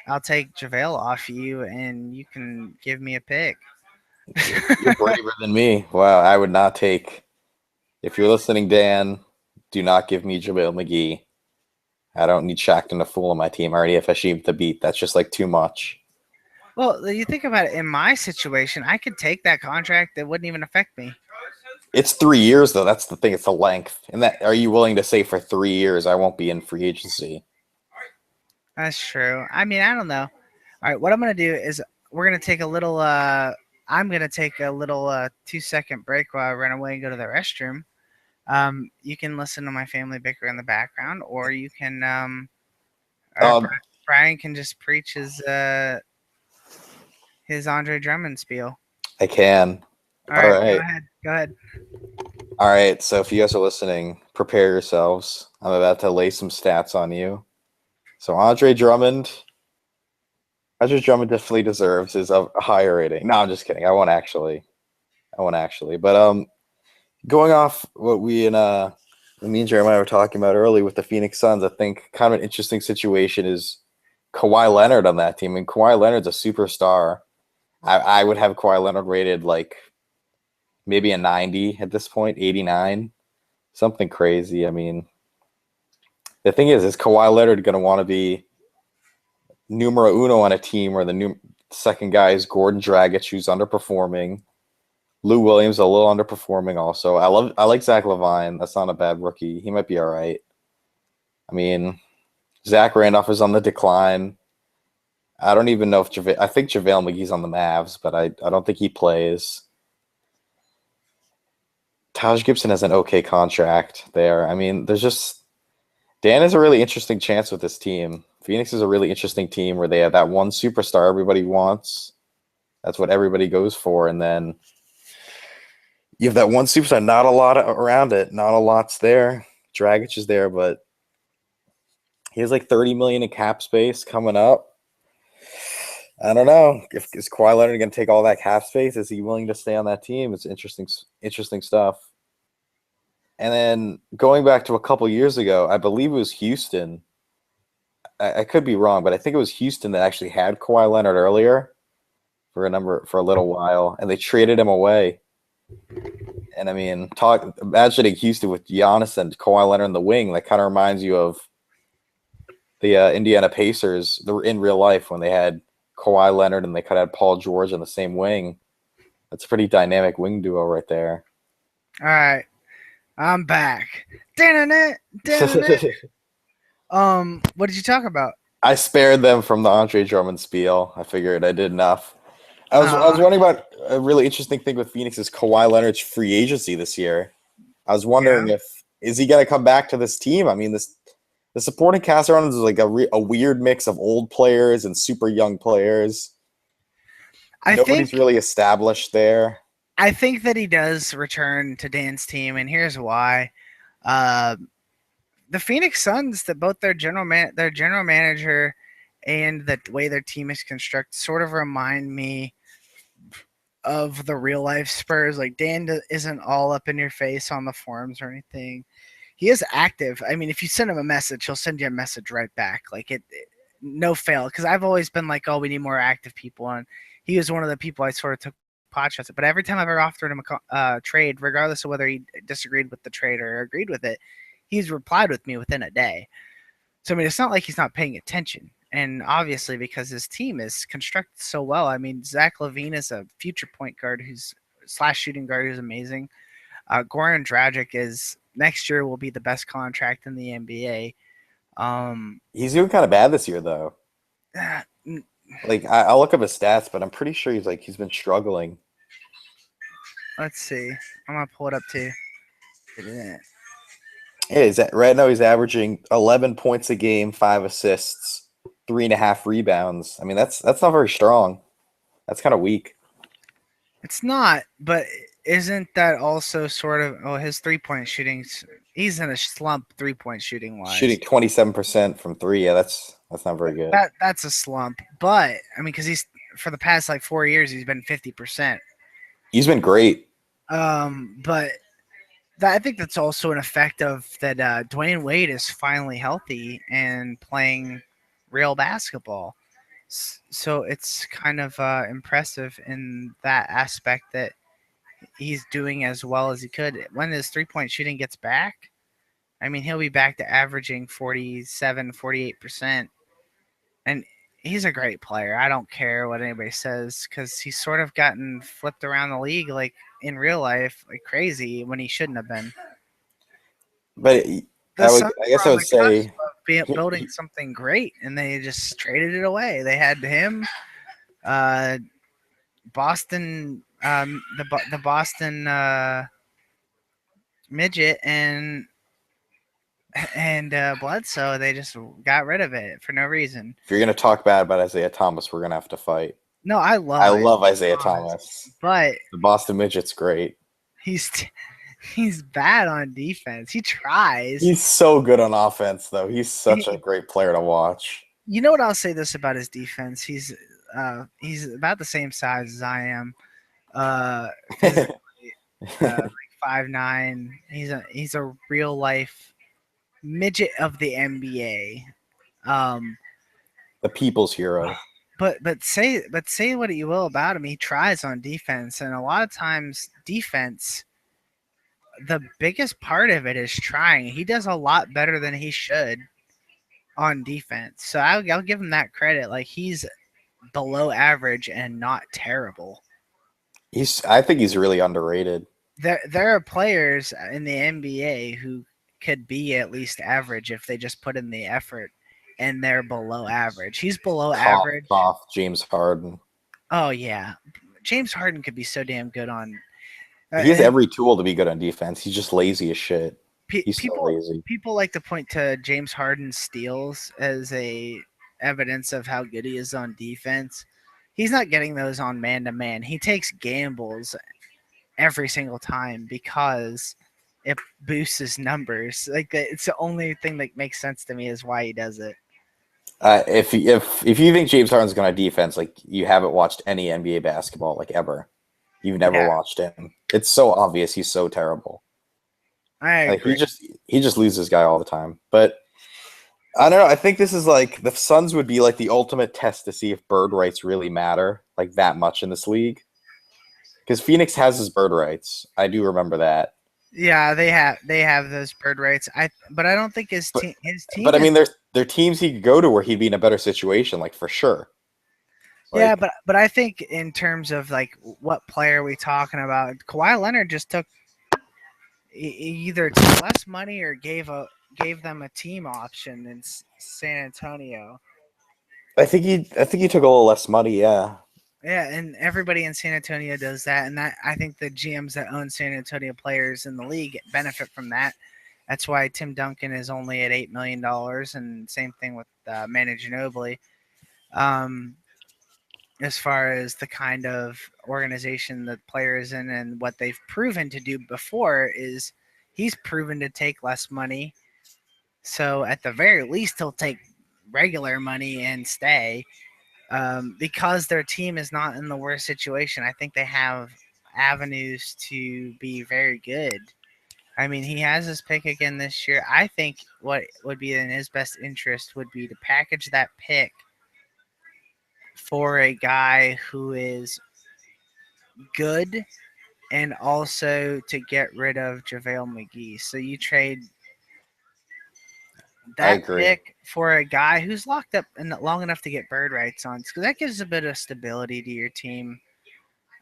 A: I'll take JaVale off you, and you can give me a pick.
B: You're braver than me. Wow, I would not take. If you're listening, Dan, do not give me JaVale McGee. I don't need Shackton to fool on my team. I already have Hashim to beat. That's just like too much.
A: Well, you think about it. In my situation, I could take that contract; that wouldn't even affect me.
B: It's 3 years though. That's the thing. It's the length. And that are you willing to say for 3 years I won't be in free agency?
A: That's true. I mean, I don't know. All right, what I'm gonna do is we're gonna take a little. I'm gonna take a little 2-second break while I run away and go to the restroom. You can listen to my family bicker in the background, or you can.
B: Um,
A: Brian can just preach his Andre Drummond spiel.
B: I can.
A: All
B: All
A: right, go
B: right.
A: ahead. Go ahead.
B: All right. So if you guys are listening, prepare yourselves. I'm about to lay some stats on you. So Andre Drummond definitely deserves his a higher rating. No, I'm just kidding. I won't actually. I won't actually. But going off what me and Jeremiah were talking about earlier with the Phoenix Suns, I think kind of an interesting situation is Kawhi Leonard on that team. And Kawhi Leonard's a superstar. I would have Kawhi Leonard rated like maybe a 90 at this point, 89, something crazy. I mean, the thing is Kawhi Leonard going to want to be numero uno on a team where the second guy is Gordon Dragic, who's underperforming. Lou Williams a little underperforming also. I like Zach LaVine. That's not a bad rookie. He might be all right. I mean, Zach Randolph is on the decline. I don't even know if I think JaVale McGee's on the Mavs, but I don't think he plays. Taj Gibson has an okay contract there. I mean, there's just Dan is a really interesting chance with this team. Phoenix is a really interesting team where they have that one superstar everybody wants. That's what everybody goes for, and then you have that one superstar. Not a lot around it. Not a lot's there. Dragic is there, but he has like 30 million in cap space coming up. I don't know. Is Kawhi Leonard going to take all that cap space? Is he willing to stay on that team? It's interesting stuff. And then going back to a couple years ago, I believe it was Houston. I could be wrong, but I think it was Houston that actually had Kawhi Leonard earlier for a little while, and they traded him away. And I mean, imagining Houston with Giannis and Kawhi Leonard in the wing, that kind of reminds you of the Indiana Pacers in real life when they had Kawhi Leonard and they could have Paul George in the same wing. That's a pretty dynamic wing duo right there.
A: All right, I'm back. Damn it! Damn it! What did you talk about?
B: I spared them from the Andre Drummond spiel. I figured I did enough. I was
A: Uh,
B: wondering about a really interesting thing with Phoenix is Kawhi Leonard's free agency this year. I was
A: yeah,
B: wondering if is he going to come back to this team? I mean, the supporting cast around is like a weird mix of old players and super young players.
A: I
B: Nobody's
A: think
B: really established there.
A: I think that he does return to Dan's team, and here's why. Uh, the Phoenix Suns, that both their general manager and the way their team is constructed, sort of remind me of the real life Spurs. Like Dan isn't all up in your face on the forums or anything. He is active. I mean, if you send him a message, he'll send you a message right back. Like no fail. Because I've always been like, oh, we need more active people, and he was one of the people I sort of took pot shots at. But every time I've ever offered him a trade, regardless of whether he disagreed with the trade or agreed with it, he's replied with me within a day. So I mean, it's not like he's not paying attention. And obviously, because his team is constructed so well, I mean, Zach LaVine is a future point guard who's slash shooting guard who's amazing. Goran Dragic is next year will be the best contract in the NBA.
B: He's doing kind of bad this year, though.
A: Uh,
B: Like I'll look up his stats, but I'm pretty sure he's been struggling.
A: let's see. I'm gonna pull it up too.
B: Yeah, right now he's averaging 11 points a game, 5 assists, 3.5 rebounds. I mean, that's not very strong. That's kind of weak.
A: It's not, but isn't that also sort of? Oh, his 3 point shooting. He's in a slump 3 point shooting
B: Shooting
A: wise.
B: 27% from three. Yeah, that's not very good.
A: That's a slump. But I mean, because he's for the past like 4 years he's been 50%.
B: He's been great.
A: But I think that's also an effect of that. Dwayne Wade is finally healthy and playing real basketball. So it's kind of impressive in that aspect that he's doing as well as he could. When his 3 point shooting gets back, I mean, he'll be back to averaging 47, 48%. And he's a great player. I don't care what anybody says because he's sort of gotten flipped around the league like in real life like crazy when he shouldn't have been.
B: But
A: The Suns
B: I
A: were
B: guess I
A: on
B: would
A: the cusp
B: say
A: of building something great, and they just traded it away. They had him, uh, Boston, the Boston midget, and Bledsoe. They just got rid of it for no reason.
B: if you're gonna talk bad about Isaiah Thomas, we're gonna have to fight.
A: No, I love
B: I
A: Isaiah
B: love Isaiah
A: Thomas,
B: Thomas.
A: but
B: The Boston Midget's great.
A: he's he's bad on defense. He tries.
B: He's so good on offense, though. He's such a
A: He,
B: great player to watch.
A: you know what? I'll say this about his defense. He's about the same size as I am. Physically, like 5'9". He's a real life midget of the NBA. Um,
B: The people's hero.
A: but say what you will about him, he tries on defense, and a lot of times defense, the biggest part of it is trying. He does a lot better than he should on defense, so I'll give him that credit. Like he's below average and not terrible.
B: I think he's really underrated.
A: There are players in the NBA who could be at least average if they just put in the effort, and they're below average. He's below
B: Cough,
A: average.
B: cough, James Harden.
A: Oh yeah, James Harden could be so damn good on.
B: He has
A: And
B: every tool to be good on defense. He's just lazy as shit. He's so
A: people
B: lazy.
A: people like to point to James Harden's steals as a evidence of how good he is on defense. He's not getting those on man to man. He takes gambles every single time because it boosts his numbers. Like it's the only thing that makes sense to me is why he does it.
B: If you think James Harden's going to defense, like you haven't watched any NBA basketball like ever. You've never
A: Yeah,
B: watched him. It's so obvious he's so terrible.
A: I
B: Like
A: agree.
B: he just loses guy all the time. But I don't know. I think this is like the Suns would be like the ultimate test to see if bird rights really matter like that much in this league. Because Phoenix has his bird rights. I do remember that.
A: Yeah, they have those bird rights. But I don't think
B: But
A: his
B: but
A: team
B: I
A: is.
B: mean, there are teams he could go to where he'd be in a better situation, like for sure.
A: Yeah,
B: Like
A: but I think in terms of like what player are we talking about? Kawhi Leonard just took either took less money or gave them a team option in San Antonio.
B: I think he took a little less money. Yeah,
A: Yeah, and everybody in San Antonio does that, and that I think the GMs that own San Antonio players in the league benefit from that. That's why Tim Duncan is only at $8 million, and same thing with Manu Ginobili. Um, as far as the kind of organization the player is in and what they've proven to do before is he's proven to take less money. So at the very least, he'll take regular money and stay because their team is not in the worst situation. I think they have avenues to be very good. I mean, he has his pick again this year. I think what would be in his best interest would be to package that pick for a guy who is good and also to get rid of JaVale McGee. So you trade
B: I
A: that
B: agree.
A: pick for a guy who's locked up and long enough to get bird rights on because that gives a bit of stability to your team.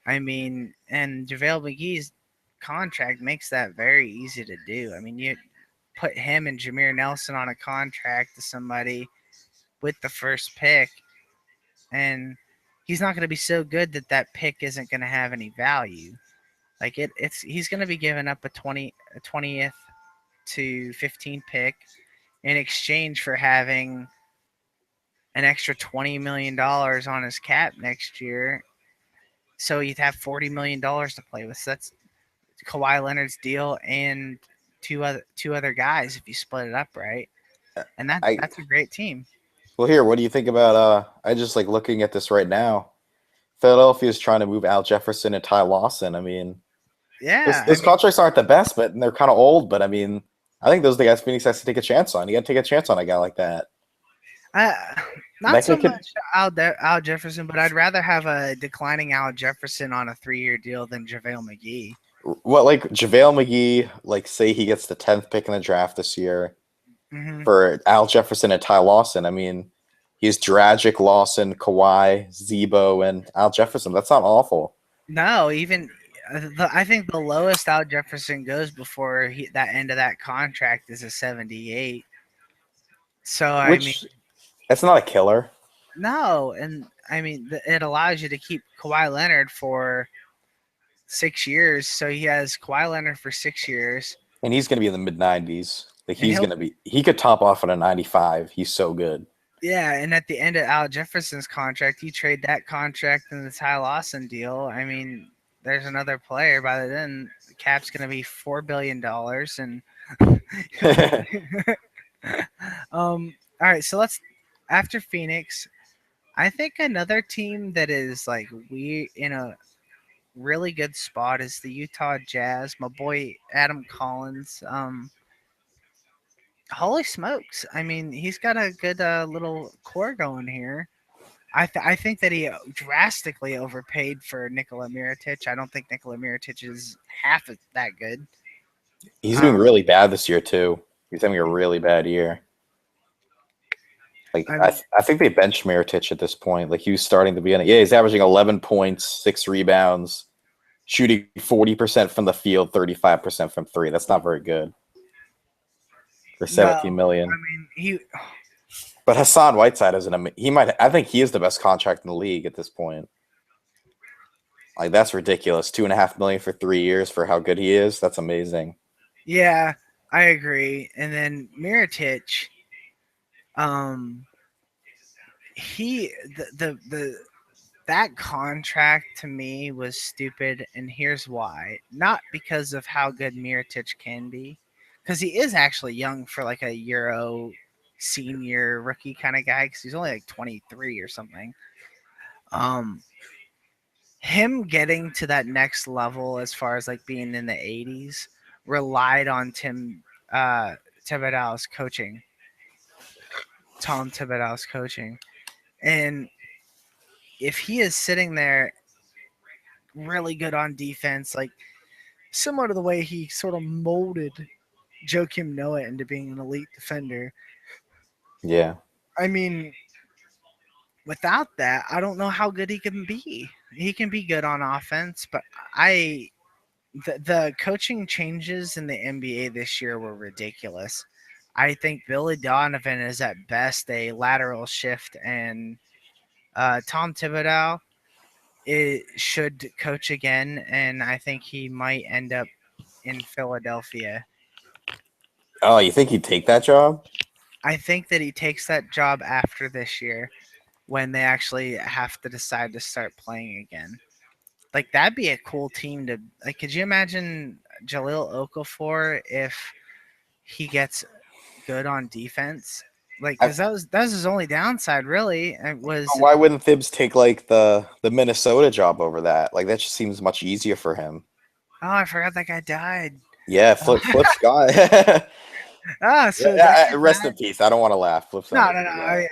A: I mean, and JaVale McGee's contract makes that very easy to do. I mean, you put him and Jameer Nelson on a contract to somebody with the first pick, and he's not going to be so good that that pick isn't going to have any value. Like it's he's going to be giving up a 20th to 15 pick in exchange for having an extra $20 million on his cap next year. So he'd have $40 million to play with. So that's Kawhi Leonard's deal and two other guys if you split it up right. And
B: I
A: that's a great team.
B: well, here, what do you think about? I just like looking at this right now. Philadelphia is trying to move Al Jefferson and Ty Lawson. I mean,
A: Yeah, I
B: those
A: mean,
B: contracts aren't the best, but they're kind of old. But I mean, I think those are the guys Phoenix has to take a chance on. You got to take a chance on a guy like that.
A: I, not
B: That
A: so
B: guy could.
A: much Al Jefferson, but I'd rather have a declining Al Jefferson on a 3-year deal than JaVale McGee.
B: What like JaVale McGee? Like, say he gets the 10th pick in the draft this year
A: Hmm.
B: for Al Jefferson and Ty Lawson. I mean, he's Dragic, Lawson, Kawhi, Zebo, and Al Jefferson. That's not awful.
A: No, even I think the lowest Al Jefferson goes before that end of that contract is a 78. So I mean,
B: Which that's not a killer,
A: no, and I mean it allows you to keep Kawhi Leonard for 6 years. So he has Kawhi Leonard for 6 years,
B: and he's going to be in the mid 90s. Like
A: and
B: he's
A: he'll
B: going to be. He could top off at a 95. He's so good.
A: yeah. And at the end of Al Jefferson's contract, you trade that contract and the Ty Lawson deal. I mean, there's another player by then. The cap's going to be $4 billion, and he'll be All right, so let's after Phoenix, I think another team that is like we in a really good spot is the Utah Jazz. My boy Adam Collins. Holy smokes! I mean, he's got a good little core going here. I think that he drastically overpaid for Nikola Mirotic. I don't think Nikola Mirotic is half of that good.
B: He's doing
A: Um,
B: really bad this year too. He's having a really bad year. Like
A: I mean,
B: I think they benched Miritich at this point. Like he was starting to be in it. Yeah, he's averaging 11 points, 6 rebounds, shooting 40% from the field, 35% from three. That's not very good for
A: no,
B: 17 million.
A: he
B: But Hassan Whiteside is he might. I think he is the best contract in the league at this point. Like that's ridiculous. 2.5 million for 3 years for how good he is. That's amazing.
A: yeah, I agree. And then Mirotic, um, the that contract to me was stupid, and here's why. Not because of how good Mirotic can be, because he is actually young for like a Euro senior rookie kind of guy, because he's only like 23 or something. Um, him getting to that next level as far as like being in the 80s relied on uh, Thibodeau's coaching, Tom Thibodeau's coaching, and if he is sitting there really good on defense, like similar to the way he sort of molded Joakim Noah into being an elite defender.
B: Yeah.
A: I mean, without that, I don't know how good he can be. He can be good on offense, but I the coaching changes in the NBA this year were ridiculous. I think Billy Donovan is at best a lateral shift, and Tom Thibodeau should coach again, and I think he might end up in Philadelphia.
B: Oh, you think he'd take that job?
A: I think that he takes that job after this year when they actually have to decide to start playing again. Like that'd be a cool team to like. Could you imagine Jaleel Okafor if he gets good on defense? Like,
B: I,
A: because that was his only downside, really. It was
B: why wouldn't Thibs take like the Minnesota job over that? Like that just seems much easier for him.
A: I forgot that guy died.
B: Yeah, Flip Scott. Yeah,
A: So that guy
B: rest in
A: died.
B: peace. I don't want to laugh. Flip's not
A: No,
B: making
A: no, no.
B: me laugh.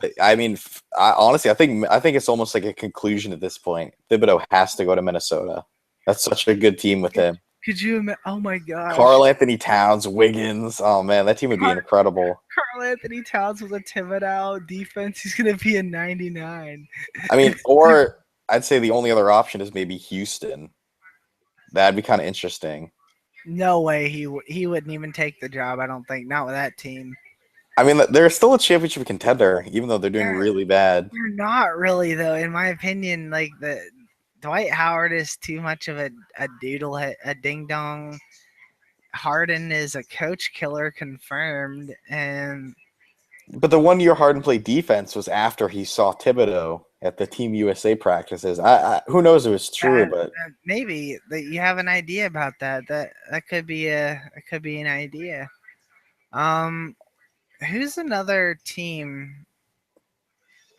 B: But I mean, honestly, I think it's almost like a conclusion at this point. Thibodeau has to go to Minnesota. That's such a good team with him.
A: Could you? Oh my gosh,
B: Carl Anthony Towns, Wiggins. Oh man, that team would be incredible.
A: Carl Anthony Towns with a Thibodeau defense. He's gonna be a 99.
B: I mean, or I'd say the only other option is maybe Houston. That'd be kind of interesting.
A: No way he wouldn't even take the job. I don't think not with that team.
B: I mean, they're still a championship contender, even though they're doing
A: They're
B: really bad.
A: they're not really though, in my opinion. Like the Dwight Howard is too much of a doodle, a ding dong. Harden is a coach killer confirmed, and
B: But the 1 year Harden played defense was after he saw Thibodeau at the Team USA practices. Who knows if it's true,
A: that,
B: but
A: maybe that you have an idea about that. That could be an idea. Um, who's another team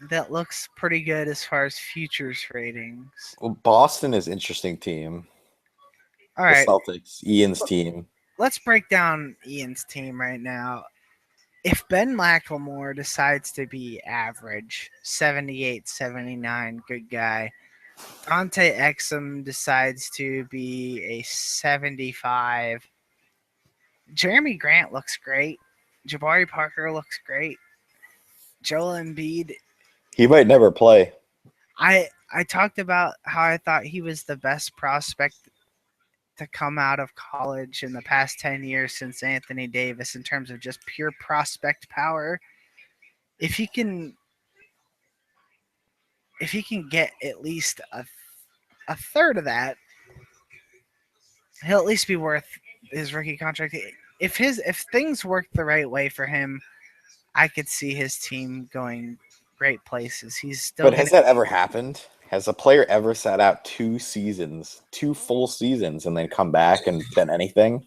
A: that looks pretty good as far as futures ratings?
B: well, Boston is interesting team.
A: All
B: The
A: right,
B: Celtics, Ian's team.
A: let's break down Ian's team right now. If Ben McLemore decides to be average, 78, 79, good guy. Dante Exum decides to be a 75. Jeremy Grant looks great. Jabari Parker looks great. Joel Embiid.
B: He might never play.
A: I talked about how I thought he was the best prospect to come out of college in the past 10 years since Anthony Davis in terms of just pure prospect power. If he can get at least a third of that, he'll at least be worth his rookie contract. If things work the right way for him, I could see his team going great places. He's still
B: But
A: going
B: has
A: to.
B: that ever happened? Has a player ever sat out 2 seasons, 2 full seasons, and then come back and done anything?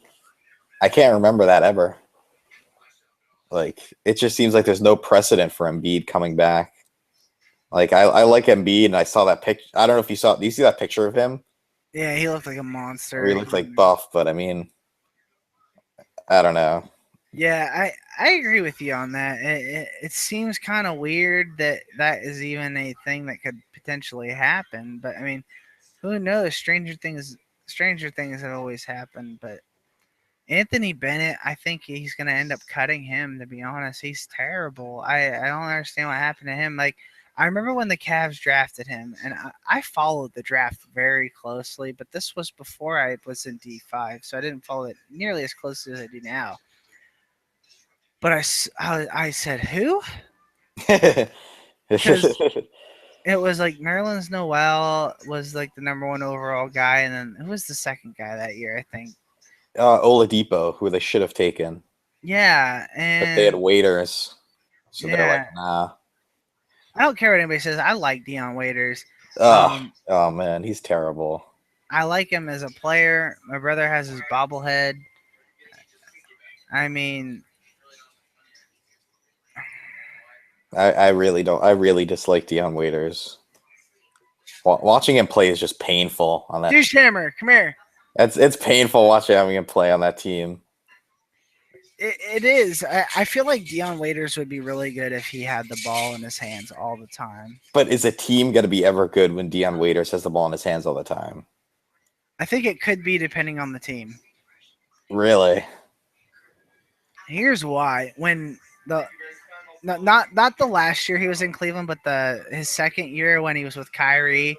B: I can't remember that ever. Like, it just seems like there's no precedent for Embiid coming back. Like, I like Embiid, and I saw that picture. I don't know if you saw. Do you see that picture of him
A: Yeah, he looked like a
B: where he
A: monster.
B: looks like buff? But I mean, I don't know.
A: Yeah, I agree with you on that. It seems kind of weird that that is even a thing that could potentially happen. But I mean, who knows? Stranger things have always happened. But Anthony Bennett, I think he's going to end up cutting him. To be honest, he's terrible. I don't understand what happened to him. Like I remember when the Cavs drafted him, and I followed the draft very closely. But this was before I was in D5, so I didn't follow it nearly as closely as I do now. But I said who? Because it was like Nerlens Noel was like the number one overall guy, and then who was the second guy that year? I think.
B: Oladipo, who they should have taken,
A: Yeah,
B: but they had
A: and
B: waiters, so they're like,
A: yeah,
B: nah.
A: I don't care what anybody says. I like Dion Waiters.
B: Oh,
A: Um,
B: oh man, he's terrible.
A: I like him as a player. My brother has his bobblehead. I mean,
B: I really don't. I really dislike Dion Waiters. Watching him play is just painful on that.
A: douche hammer, come here.
B: It's painful watching him play on that team.
A: It is. I feel like Dion Waiters would be really good if he had the ball in his hands all the time.
B: But is a team going to be ever good when Dion Waiters has the ball in his hands all the time?
A: I think it could be depending on the team.
B: Really?
A: Here's why. When the not the last year he was in Cleveland, but his second year when he was with Kyrie,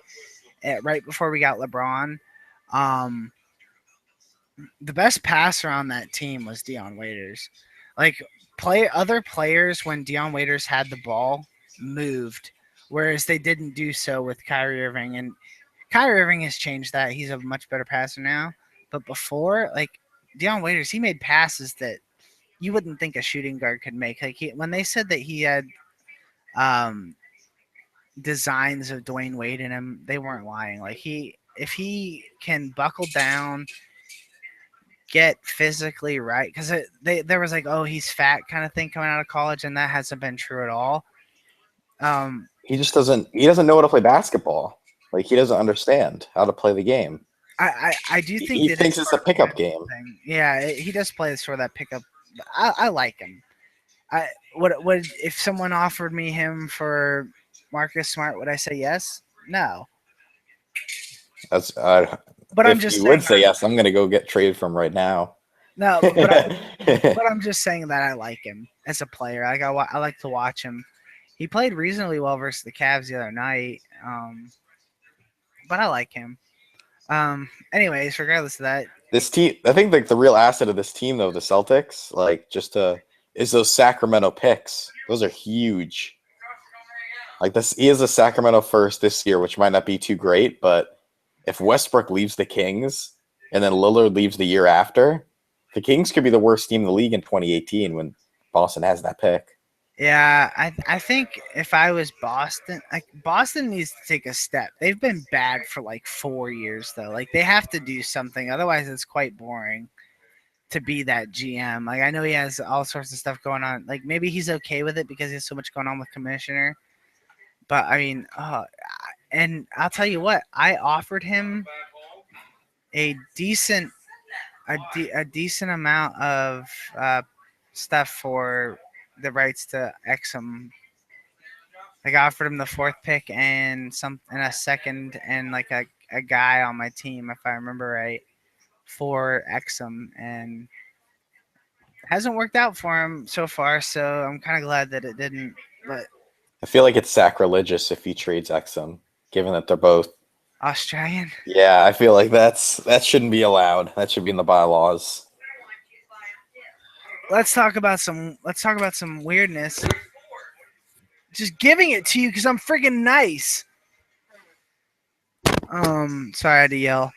A: right before we got LeBron, um, the best passer on that team was Dion Waiters. Like play other players when Dion Waiters had the ball moved, whereas they didn't do so with Kyrie Irving. And Kyrie Irving has changed that. He's a much better passer now. But before, like Dion Waiters, he made passes that you wouldn't think a shooting guard could make. Like when they said that he had um, designs of Dwayne Wade in him, they weren't lying. Like if he can buckle down, get physically right, because there was like, oh, he's fat kind of thing coming out of college, and that hasn't been true at all. Um,
B: He just doesn't. He doesn't know how to play basketball. Like he doesn't understand how to play the game.
A: I do think
B: He
A: that it's
B: thinks it's a
A: part of the
B: pickup
A: mental
B: game.
A: thing. Yeah, he does play sort of that pickup. I like him. I would if someone offered me him for Marcus Smart, would I say yes? No,
B: That's
A: but I'm
B: if
A: just
B: you
A: saying
B: would say yes, I'm going to go get traded from right now.
A: no. But I'm just saying that I like him as a player. Like I like to watch him. He played reasonably well versus the Cavs the other night, but I like him. Anyways, regardless of that,
B: This team, I think, like the real asset of this team, though, the Celtics, like is those Sacramento picks. Those are huge. Like this, he is a Sacramento first this year, which might not be too great, but if Westbrook leaves the Kings and then Lillard leaves the year after, The Kings could be the worst team in the league in 2018 when Boston has that pick.
A: Yeah, I think if I was Boston, like Boston needs to take a step. They've been bad for like 4 years though. Like they have to do something, otherwise it's quite boring to be that GM. Like I know he has all sorts of stuff going on. Like maybe he's okay with it because he has so much going on with commissioner. But I mean, and I'll tell you what, I offered him a decent a decent amount of uh, stuff for the rights to Exum. Like I offered him the fourth pick and a second and like a guy on my team if I remember right for Exum, and hasn't worked out for him so far. So I'm kind of glad that it didn't. But
B: I feel like it's sacrilegious if he trades Exum, given that they're both.
A: Australian.
B: Yeah, I feel like that shouldn't be allowed. That should be in the bylaws.
A: Let's talk about some weirdness. Just giving it to you because I'm freaking nice. Sorry I had to yell.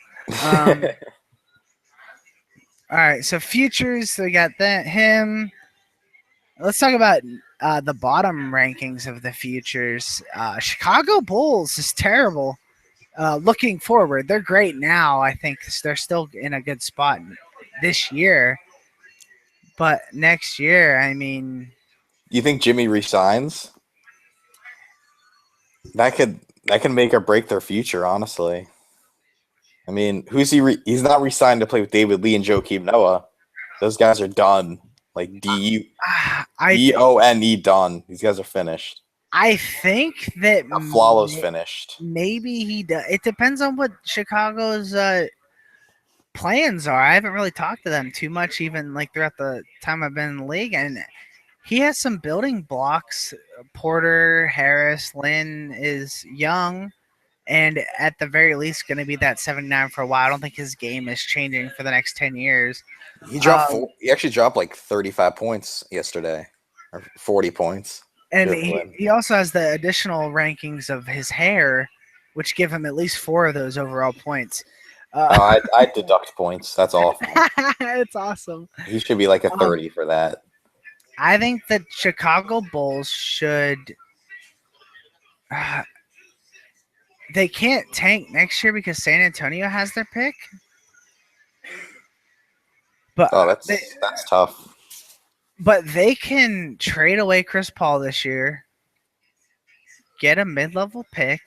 A: All right, so futures. So we got that him. Let's talk about the bottom rankings of the futures. Chicago Bulls is terrible. Looking forward, they're great now. I think they're still in a good spot this year, but next year, I mean,
B: Do you think Jimmy resigns? That could that can make or break their future, honestly. I mean, who's he? He's not re-signed to play with David Lee and Joakim Noah. Those guys are done. Like
A: I
B: DONE done. These guys are finished.
A: I think that
B: Flawless finished.
A: maybe he does. It depends on what Chicago's plans are. I haven't really talked to them too much, even like throughout the time I've been in the league, and he has some building blocks. Porter, Harris, Lynn is young, and at the very least, going to be that 79 for a while. I don't think his game is changing for the next 10 years.
B: He dropped he actually dropped like 35 points yesterday, or 40 points.
A: And he also has the additional rankings of his hair, which give him at least 4 of those overall points.
B: I deduct points. That's awful.
A: It's awesome.
B: He should be like a 30 for that.
A: I think the Chicago Bulls should. They can't tank next year because San Antonio has their pick. But
B: that's tough.
A: But they can trade away Chris Paul this year, get a mid-level pick,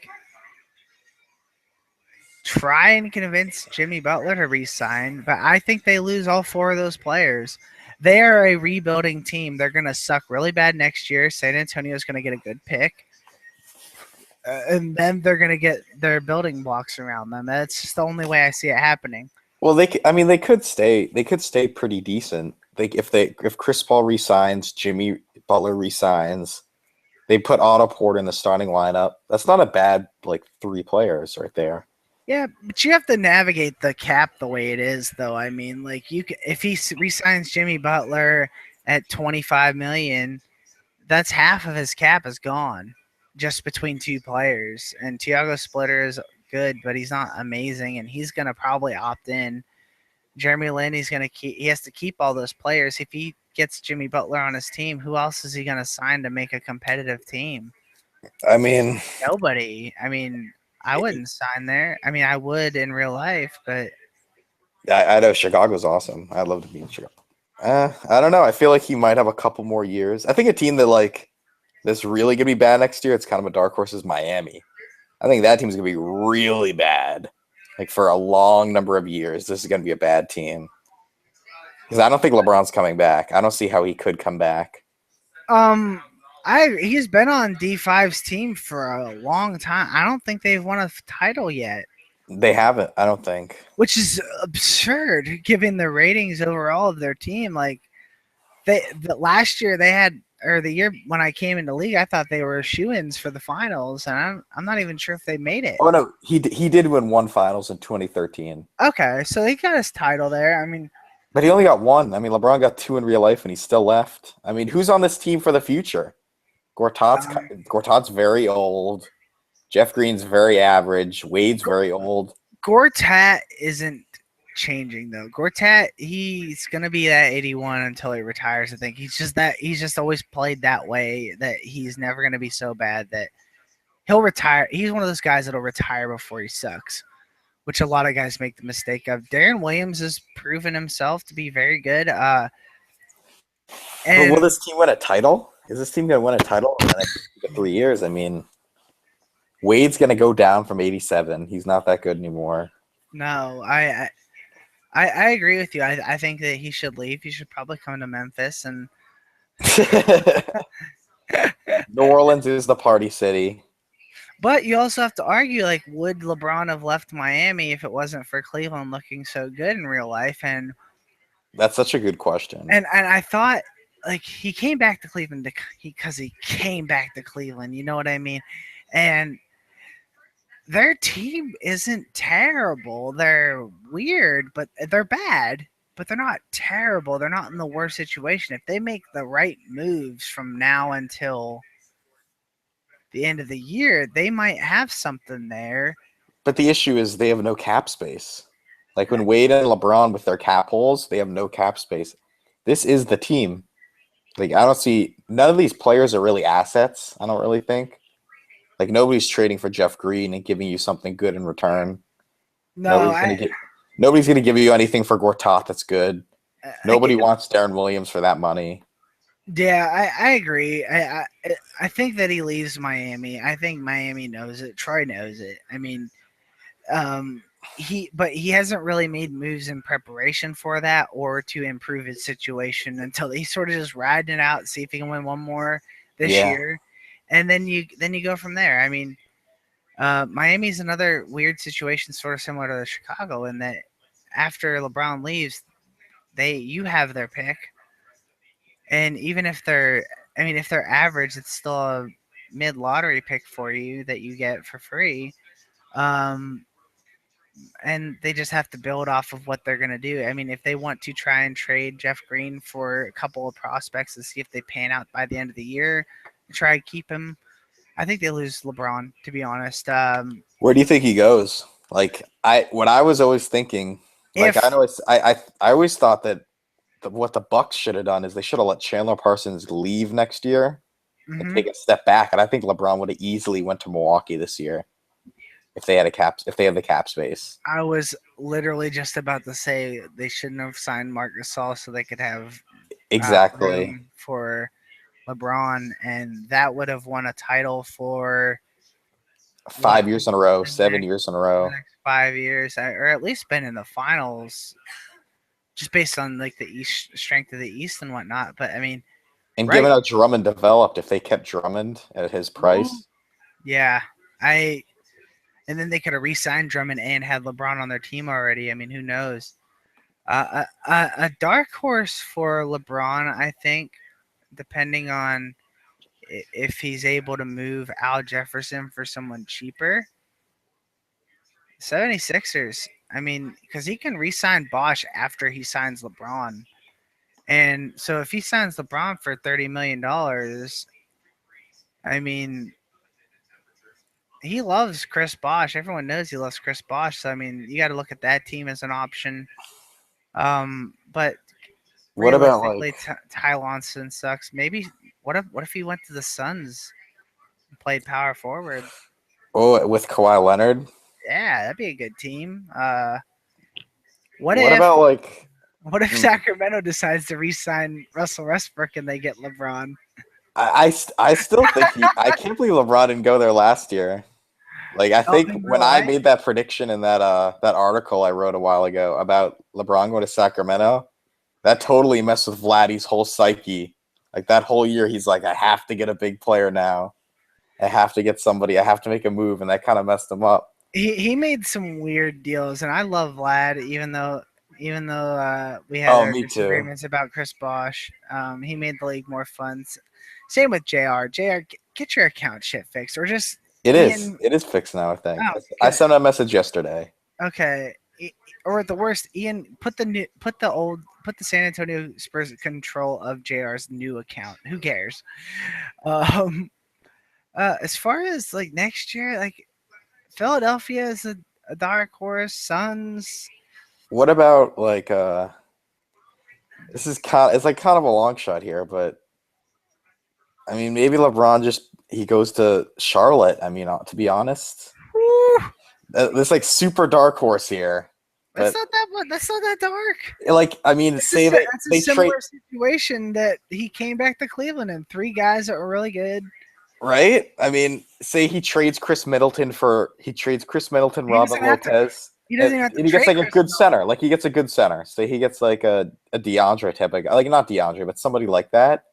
A: try and convince Jimmy Butler to re-sign, but I think they lose all 4 of those players. They are a rebuilding team. They're going to suck really bad next year. San Antonio is going to get a good pick. And then they're going to get their building blocks around them. That's just the only way I see it happening.
B: Well, they could stay pretty decent. If Chris Paul resigns, Jimmy Butler resigns, they put Otto Porter in the starting lineup. That's not a bad 3 players right there.
A: Yeah, but you have to navigate the cap the way it is, though. I mean, if he resigns Jimmy Butler at $25 million, that's half of his cap is gone just between 2 players. And Tiago Splitter is good, but he's not amazing, and he's gonna probably opt in. Jeremy Lin, he has to keep all those players. If he gets Jimmy Butler on his team, who else is he gonna sign to make a competitive team?
B: I mean,
A: nobody. I mean, I wouldn't sign there. I mean, I would in real life, but
B: I know Chicago's awesome. I'd love to be in Chicago. I don't know. I feel like he might have a couple more years. I think a team that that's really gonna be bad next year. It's kind of a dark horse is Miami. I think that team's gonna be really bad, for a long number of years. This is gonna be a bad team because I don't think LeBron's coming back. I don't see how he could come back.
A: He's been on D5's team for a long time. I don't think they've won a title yet.
B: They haven't, I don't think.
A: Which is absurd, given the ratings overall of their team. Last year they had, or the year when I came into league, I thought they were shoo-ins for the finals, and I'm not even sure if they made it.
B: Oh no, he did win 1 finals in 2013.
A: Okay, so he got his title there. I mean,
B: but he only got 1. I mean, LeBron got 2 in real life, and he still left. I mean, who's on this team for the future? Gortat's very old. Jeff Green's very average. Wade's very old.
A: Gortat isn't changing though. Gortat, he's gonna be that 81 until he retires. I think he's just always played that way that he's never gonna be so bad that he'll retire. He's one of those guys that'll retire before he sucks, which a lot of guys make the mistake of. Darren Williams has proven himself to be very good.
B: But will
A: And
B: this team win a title? Is this team going to win a title in the next 2 to 3 years? I mean, Wade's going to go down from 87. He's not that good anymore.
A: no, I agree with you. I think that he should leave. He should probably come to Memphis and
B: New Orleans is the party city.
A: but you also have to argue like would LeBron have left Miami if it wasn't for Cleveland looking so good in real life
B: That's such a good question.
A: and I thought like he came back to Cleveland because he came back to Cleveland, you know what I mean? And their team isn't terrible. They're weird, but they're bad, but they're not terrible. They're not in the worst situation. If they make the right moves from now until the end of the year, they might have something there.
B: But the issue is they have no cap space. Like when Wade and LeBron with their cap holes, they have no cap space. This is the team. Like I don't see none of these players are really assets. I don't really think. Like nobody's trading for Jeff Green and giving you something good in return.
A: No,
B: Nobody's gonna get. Nobody's gonna give you anything for Gortat that's good.
A: I
B: Nobody wants Darren Williams for that money.
A: yeah, I agree. I think that he leaves Miami. I think Miami knows it. Troy knows it. I mean, he hasn't really made moves in preparation for that or to improve his situation until he's sort of just riding it out, see if he can win one more this
B: Yeah.
A: year, and then you go from there. I mean, Miami's another weird situation, sort of similar to Chicago, in that after LeBron leaves, you have their pick, and even if if they're average, it's still a mid lottery pick for you that you get for free. Um, and they just have to build off of what they're going to do. I mean, if they want to try and trade Jeff Green for a couple of prospects to see if they pan out by the end of the year, try and keep him, I think they lose LeBron, to be honest.
B: Where do you think he goes? Like what I was always thinking, like
A: If
B: I always thought that what the Bucks should have done is they should have let Chandler Parsons leave next year and
A: mhm,
B: take a step back. And I think LeBron would have easily went to Milwaukee this year if they had the cap space.
A: I was literally just about to say they shouldn't have signed Marc Gasol so they could have
B: Exactly.
A: room for LeBron, and that would have won a title for what
B: 5 years in a row,
A: the
B: 7 years in a
A: the
B: row.
A: next 5 years, or at least been in the finals, just based on like the East strength of the East and whatnot. But I mean,
B: And
A: right?
B: given how Drummond developed, if they kept Drummond at his
A: Ooh,
B: price,
A: yeah, I and then they could have re-signed Drummond and had LeBron on their team already. I mean, who knows? A dark horse for LeBron, I think, depending on if he's able to move Al Jefferson for someone cheaper. 76ers. I mean, because he can re-sign Bosch after he signs LeBron. And so if he signs LeBron for $30 million, I mean, he loves Chris Bosch. Everyone knows he loves Chris Bosch. So I mean, you got to look at that team as an option. But
B: what about like
A: realistically, Ty Lawson sucks. Maybe what if he went to the Suns and played power forward?
B: with Kawhi Leonard?
A: Yeah, that'd be a good team. What
B: What
A: if
B: about like
A: what if
B: hmm,
A: Sacramento decides to re-sign Russell Westbrook and they get LeBron?
B: I still think I can't believe LeBron didn't go there last year. Like I
A: Oh,
B: think
A: in
B: when
A: real
B: I
A: life?
B: made that prediction in that article I wrote a while ago about LeBron going to Sacramento, that totally messed with Vladdy's whole psyche. Like that whole year, he's like, I have to get a big player now. I have to get somebody. I have to make a move, and that kind of messed him up.
A: He made some weird deals, and I love Vlad, even though we had
B: Oh,
A: our
B: me too.
A: disagreements about Chris Bosh. He made the league more fun. Same with Jr. Jr. Get your account shit fixed, or just
B: It is.
A: Ian.
B: It is fixed now. I think.
A: Oh,
B: I
A: good.
B: sent a message yesterday.
A: Okay. Or at the worst, Ian, put the San Antonio Spurs in control of Jr's new account. Who cares? Um, as far as like next year, like Philadelphia is a dark horse. Suns.
B: What about like this is kind it's like kind of a long shot here, but I mean maybe LeBron just he goes to Charlotte. I mean, to be honest,
A: Whew,
B: this like super dark horse here,
A: that's
B: but
A: not that much. That's not that dark.
B: like I mean, say
A: That's a
B: they trade
A: similar situation that he came back to Cleveland and three guys that were really good.
B: right. I mean, say he trades Chris Middleton,
A: He
B: Robin
A: doesn't have to.
B: Lopez,
A: He doesn't even have to
B: and he gets
A: trade
B: like a
A: Chris
B: good center.
A: Middleton.
B: Like he gets a good center. Say he gets like a DeAndre type of guy, like not DeAndre, but somebody like that.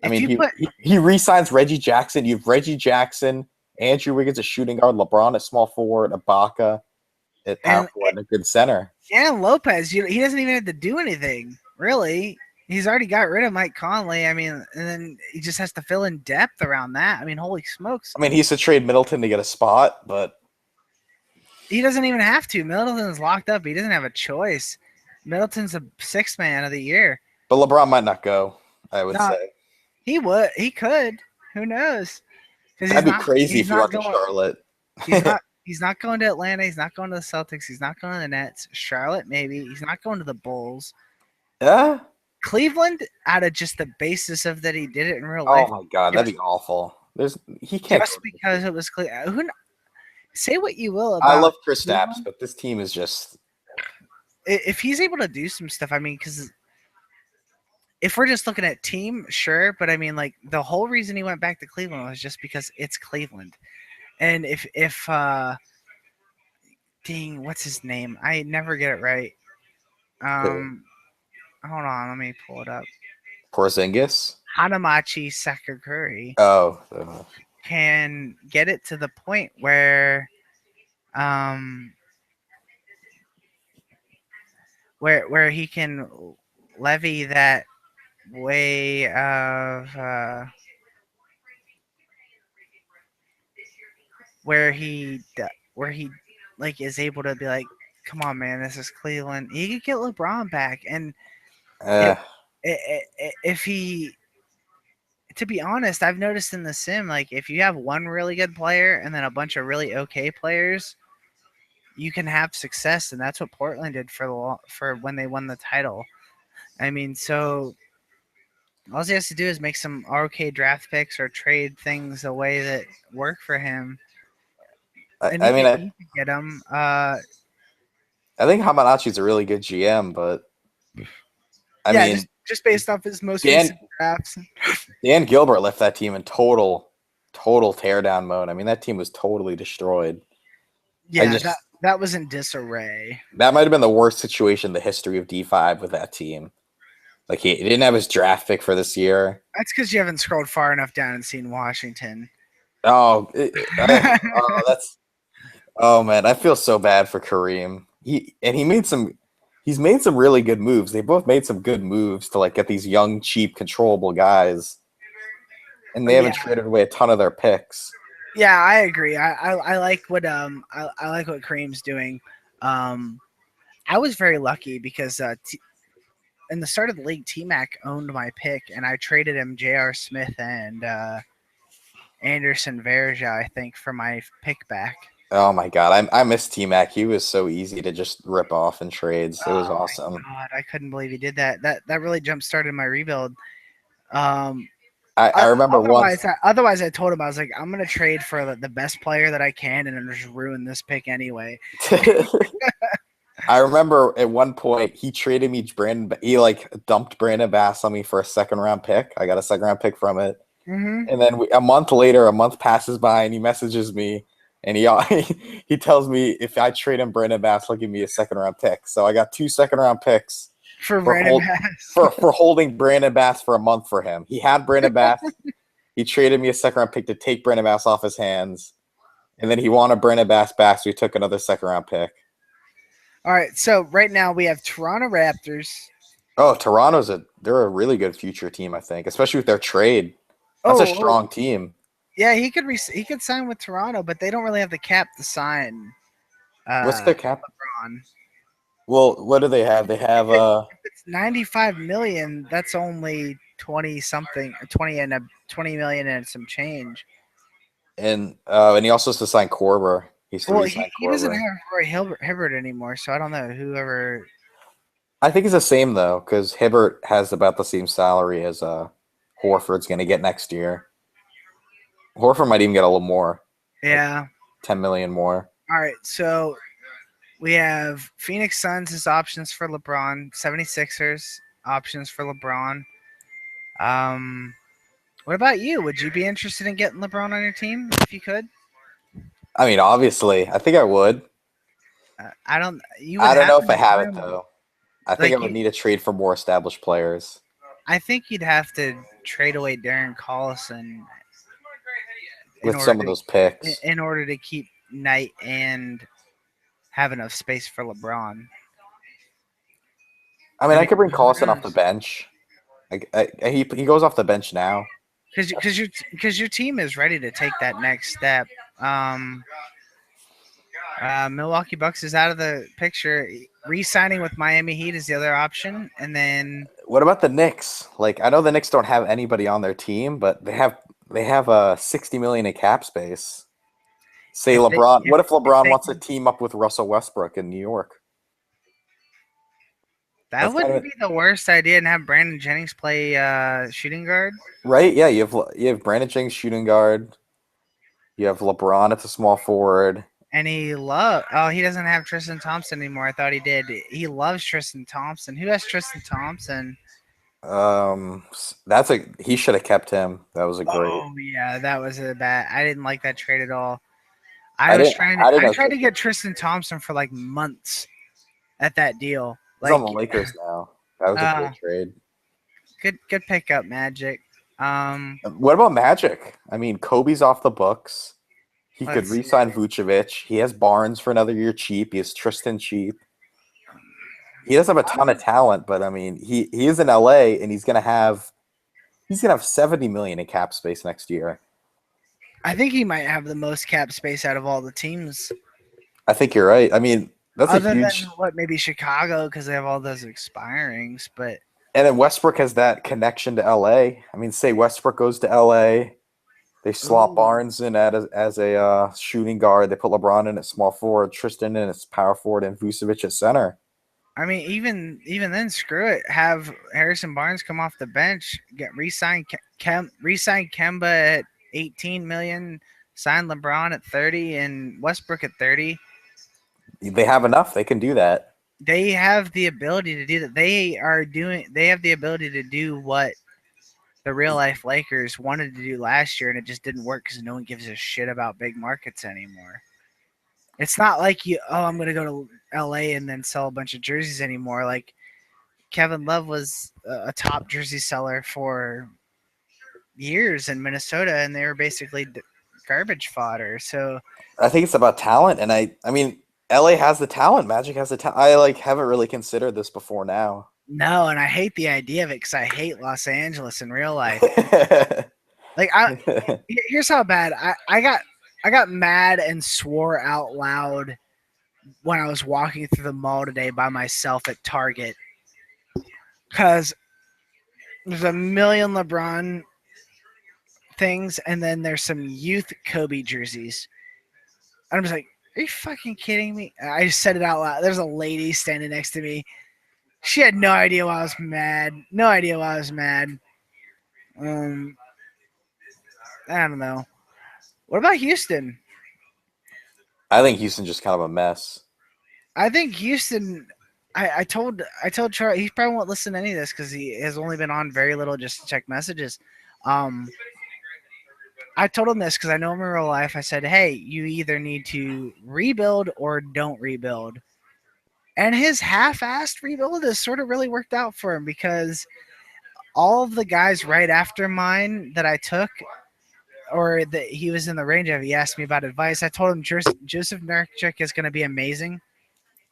B: I
A: If
B: mean,
A: you put
B: he re-signs Reggie Jackson. You have Reggie Jackson, Andrew Wiggins, a shooting guard, LeBron, a small forward, Ibaka at power
A: and
B: forward, and a good center.
A: and Lopez, he doesn't even have to do anything really. He's already got rid of Mike Conley. I mean, and then he just has to fill in depth around that. I mean, holy smokes,
B: I mean, he used to trade Middleton to get a spot, but
A: he doesn't even have to. Middleton's locked up. He doesn't have a choice. Middleton's a sixth man of the year.
B: LeBron might not go. I would
A: No,
B: say
A: he would. He could. Who knows? Because
B: that'd be crazy
A: He's
B: if he
A: not
B: went to
A: going.
B: Charlotte.
A: He's not. He's not going to Atlanta. He's not going to the Celtics. He's not going to the Nets. Charlotte, maybe. He's not going to the Bulls.
B: Yeah.
A: Cleveland, out of just the basis of that he did it in real
B: Oh
A: life,
B: my god, that'd
A: just,
B: be awful. He can't go.
A: just because it was Cleveland. Say what you will
B: I
A: about
B: love Chris Stapps,
A: Cleveland.
B: but this team is just
A: If he's able to do some stuff, I mean, because if we're just looking at team, sure, but I mean, like the whole reason he went back to Cleveland was just because it's Cleveland. And if dang, what's his name? I never get it right.
B: who?
A: Um, hold on, let me pull it up.
B: Porzingis.
A: Hanamachi Sakakuri
B: Oh,
A: can get it to the point um where he can levy that way of where he like is able to be like, come on, man, this is Cleveland. He could get LeBron back, and it,
B: uh,
A: if he, to be honest, I've noticed in the sim, like if you have one really good player and then a bunch of really okay players, you can have success, and that's what Portland did for when they won the title. I mean, so all he has to do is make some okay draft picks or trade things away that work for him, and
B: I mean,
A: he could get them.
B: I think Hamanachi's a really good GM, but I
A: Yeah,
B: mean,
A: just based off his most
B: Dan
A: recent drafts.
B: Dan Gilbert left that team in total teardown mode. I mean, that team was totally destroyed. I
A: Yeah,
B: just
A: that was in disarray.
B: that might have been the worst situation in the history of D5 with that team. Like he didn't have his draft pick for this year.
A: That's because you haven't scrolled far enough down and seen Washington.
B: Oh, that's oh man, I feel so bad for Kareem. He's made some really good moves. They both made some good moves to like get these young, cheap, controllable guys, and they
A: Yeah,
B: haven't traded away a ton of their picks.
A: yeah, I agree. I like what I like what Kareem's doing. Um, I was very lucky because in the start of the league, T Mac owned my pick, and I traded him J.R. Smith and Anderson Verja, I think, for my pick back.
B: Oh my god, I miss T Mac. He was so easy to just rip off in trades. It was
A: Oh
B: awesome.
A: my god, I couldn't believe he did that. That really jump started my rebuild. Um,
B: I remember once.
A: otherwise, I told him I was like, I'm gonna trade for the best player that I can, and then just ruin this pick anyway.
B: I remember at one point he traded me Brandon. He like dumped Brandon Bass on me for a second round pick. I got a second round pick from it,
A: Hmm.
B: and then a month later, a month passes by, and he messages me, and he tells me if I trade him Brandon Bass, he'll give me a second round pick. So I got 2 second round picks
A: For
B: for
A: Brandon
B: hold
A: Bass.
B: for holding Brandon Bass for a month for him. He had Brandon Bass. He traded me a second round pick to take Brandon Bass off his hands, and then he wanted Brandon Bass back, so he took another second round pick.
A: All right, so right now we have Toronto Raptors.
B: Oh, they're a really good future team, I think, especially with their trade. That's a
A: Oh,
B: strong team.
A: yeah, he could sign with Toronto, but they don't really have the cap to sign
B: What's their cap?
A: LeBron.
B: Well, what do they have? They have
A: It's 95 million. That's only 20 something, 20 and a 20 million and some change.
B: and he also has to sign Korver. He's to
A: Well,
B: re-sign
A: he doesn't
B: Corver.
A: have Roy Hibbert anymore, so I don't know whoever.
B: I think it's the same though, because Hibbert has about the same salary as Horford's going to get next year. Horford might even get a little more, like
A: Yeah.
B: 10 million more.
A: All right. So we have Phoenix Suns as options for LeBron, 76ers options for LeBron. Um, what about you? Would you be interested in getting LeBron on your team if you could?
B: I mean, obviously, I think I would.
A: I don't. You would
B: I don't
A: have
B: know
A: to
B: if I have
A: for
B: it
A: him.
B: though. I think I
A: Like
B: would
A: you,
B: need a trade for more established players
A: I think you'd have to trade away Darren Collison in
B: with
A: order
B: some of
A: to
B: those picks.
A: keep Knight and have enough space for LeBron.
B: I
A: I
B: mean, I
A: mean,
B: could bring
A: who
B: Collison off the
A: knows?
B: bench. He goes off the bench now.
A: Because your team is ready to take that next step. Um, Milwaukee Bucks is out of the picture. Re-signing with Miami Heat is the other option, and then
B: What about the Knicks? Like, I know the Knicks don't have anybody on their team, but they have a 60 million in cap space. Say LeBron. What if
A: if
B: LeBron
A: they
B: wants to
A: can,
B: team up with Russell Westbrook in New York?
A: that
B: That's kind
A: wouldn't
B: of
A: be the worst idea, and have Brandon Jennings play shooting guard.
B: right. Yeah, you have Brandon Jennings shooting guard. You have LeBron at the small forward.
A: And he doesn't have Tristan Thompson anymore. I thought he did. He loves Tristan Thompson. Who has Tristan Thompson?
B: That's a he should have kept him. That was a great.
A: Oh yeah, that was a bad. I didn't like that trade at all.
B: I didn't I didn't
A: I
B: know
A: tried to
B: Tristan.
A: get Tristan Thompson for like months at that deal.
B: He's on
A: Like
B: the Lakers now. That was a
A: uh
B: great trade.
A: good pickup, Magic.
B: What about Magic? I mean, Kobe's off the books. He could
A: Let's see.
B: re-sign Vucevic. He has Barnes for another year cheap. He has Tristan cheap. He does have a ton of talent, but I mean, he is in LA and he's gonna have 70 million in cap space next year.
A: I think he might have the most cap space out of all the teams,
B: I think you're right. I mean, that's a
A: other than
B: huge.
A: what maybe Chicago because they have all those expirings. But
B: And then Westbrook has that connection to LA. I mean, say Westbrook goes to LA, they slot
A: ooh,
B: Barnes in as a shooting guard. They put LeBron in at small forward, Tristan in as power forward, and Vucevic at center.
A: I mean, even then, screw it. Have Harrison Barnes come off the bench, get re-sign Kemba at 18 million, sign LeBron at 30, and Westbrook at 30.
B: They have enough. They can do that.
A: They have the ability to do that. They have the ability to do what the real life Lakers wanted to do last year, and it just didn't work because no one gives a shit about big markets anymore. It's not like I'm gonna go to LA and then sell a bunch of jerseys anymore. Like Kevin Love was a top jersey seller for years in Minnesota, and they were basically garbage fodder. So
B: I think it's about talent, and I mean, LA has the talent. Magic has the talent. I like haven't really considered this before now.
A: no, and I hate the idea of it because I hate Los Angeles in real life. Like here's how bad I got mad and swore out loud when I was walking through the mall today by myself at Target because there's a million LeBron things, and then there's some youth Kobe jerseys. I'm just like, are you fucking kidding me? I just said it out loud. There's a lady standing next to me. She had no idea why I was mad. No idea why I was mad. Um, I don't know. What about Houston?
B: I think Houston's just kind of a mess.
A: I think Houston. I told Charlie he probably won't listen to any of this because he has only been on very little just to check messages. Um, I told him this because I know him in real life. I said, "Hey, you either need to rebuild or don't rebuild." And his half-assed rebuild has sort of really worked out for him because all of the guys right after mine that I took or that he was in the range of, he asked me about advice. I told him Joseph Nurkic is going to be amazing.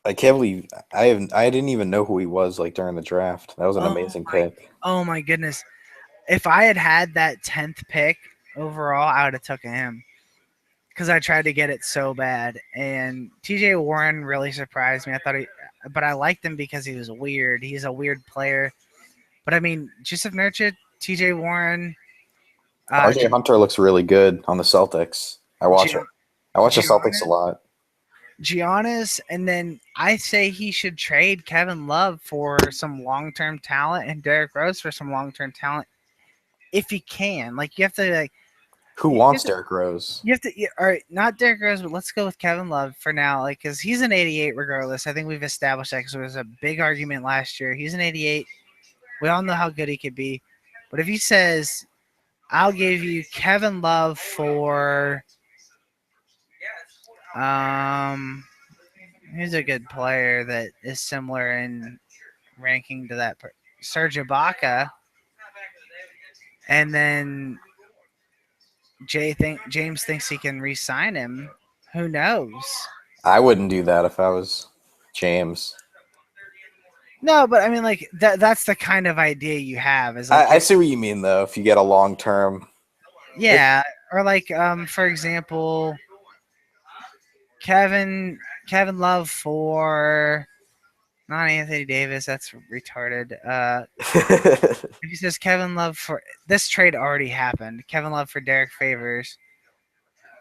B: I can't believe I didn't even know who he was like during the draft. That was an
A: Oh
B: amazing
A: my,
B: pick.
A: oh my goodness! If I had had that 10th pick overall, I would have taken him because I tried to get it so bad. And T.J. Warren really surprised me. But I liked him because he was weird. He's a weird player. But I mean, Joseph Nurkic, T.J. Warren,
B: RJ Hunter looks really good on the Celtics. I watch it. I watch the Celtics a
A: Giannis,
B: lot.
A: Giannis, and then I say he should trade Kevin Love for some long term talent and Derrick Rose for some long term talent if he can. Like you have to like
B: Who
A: you have
B: wants
A: to
B: Derrick Rose?
A: all right, not Derrick Rose, but let's go with Kevin Love for now, like because he's an 88 regardless. I think we've established that because there was a big argument last year. He's an 88. We all know how good he could be, but if he says, "I'll give you Kevin Love for," um, who's a good player that is similar in ranking to that, Serge Ibaka, and then James thinks he can re-sign him. Who knows?
B: I wouldn't do that if I was James.
A: No, but I mean, like that's the kind of idea you have is like
B: I
A: if
B: see what you mean though. If you get a long term, if
A: yeah, or like for example, Kevin Kevin Love for not Anthony Davis, that's retarded. If he says Kevin Love for this trade already happened, Kevin Love for Derek Favors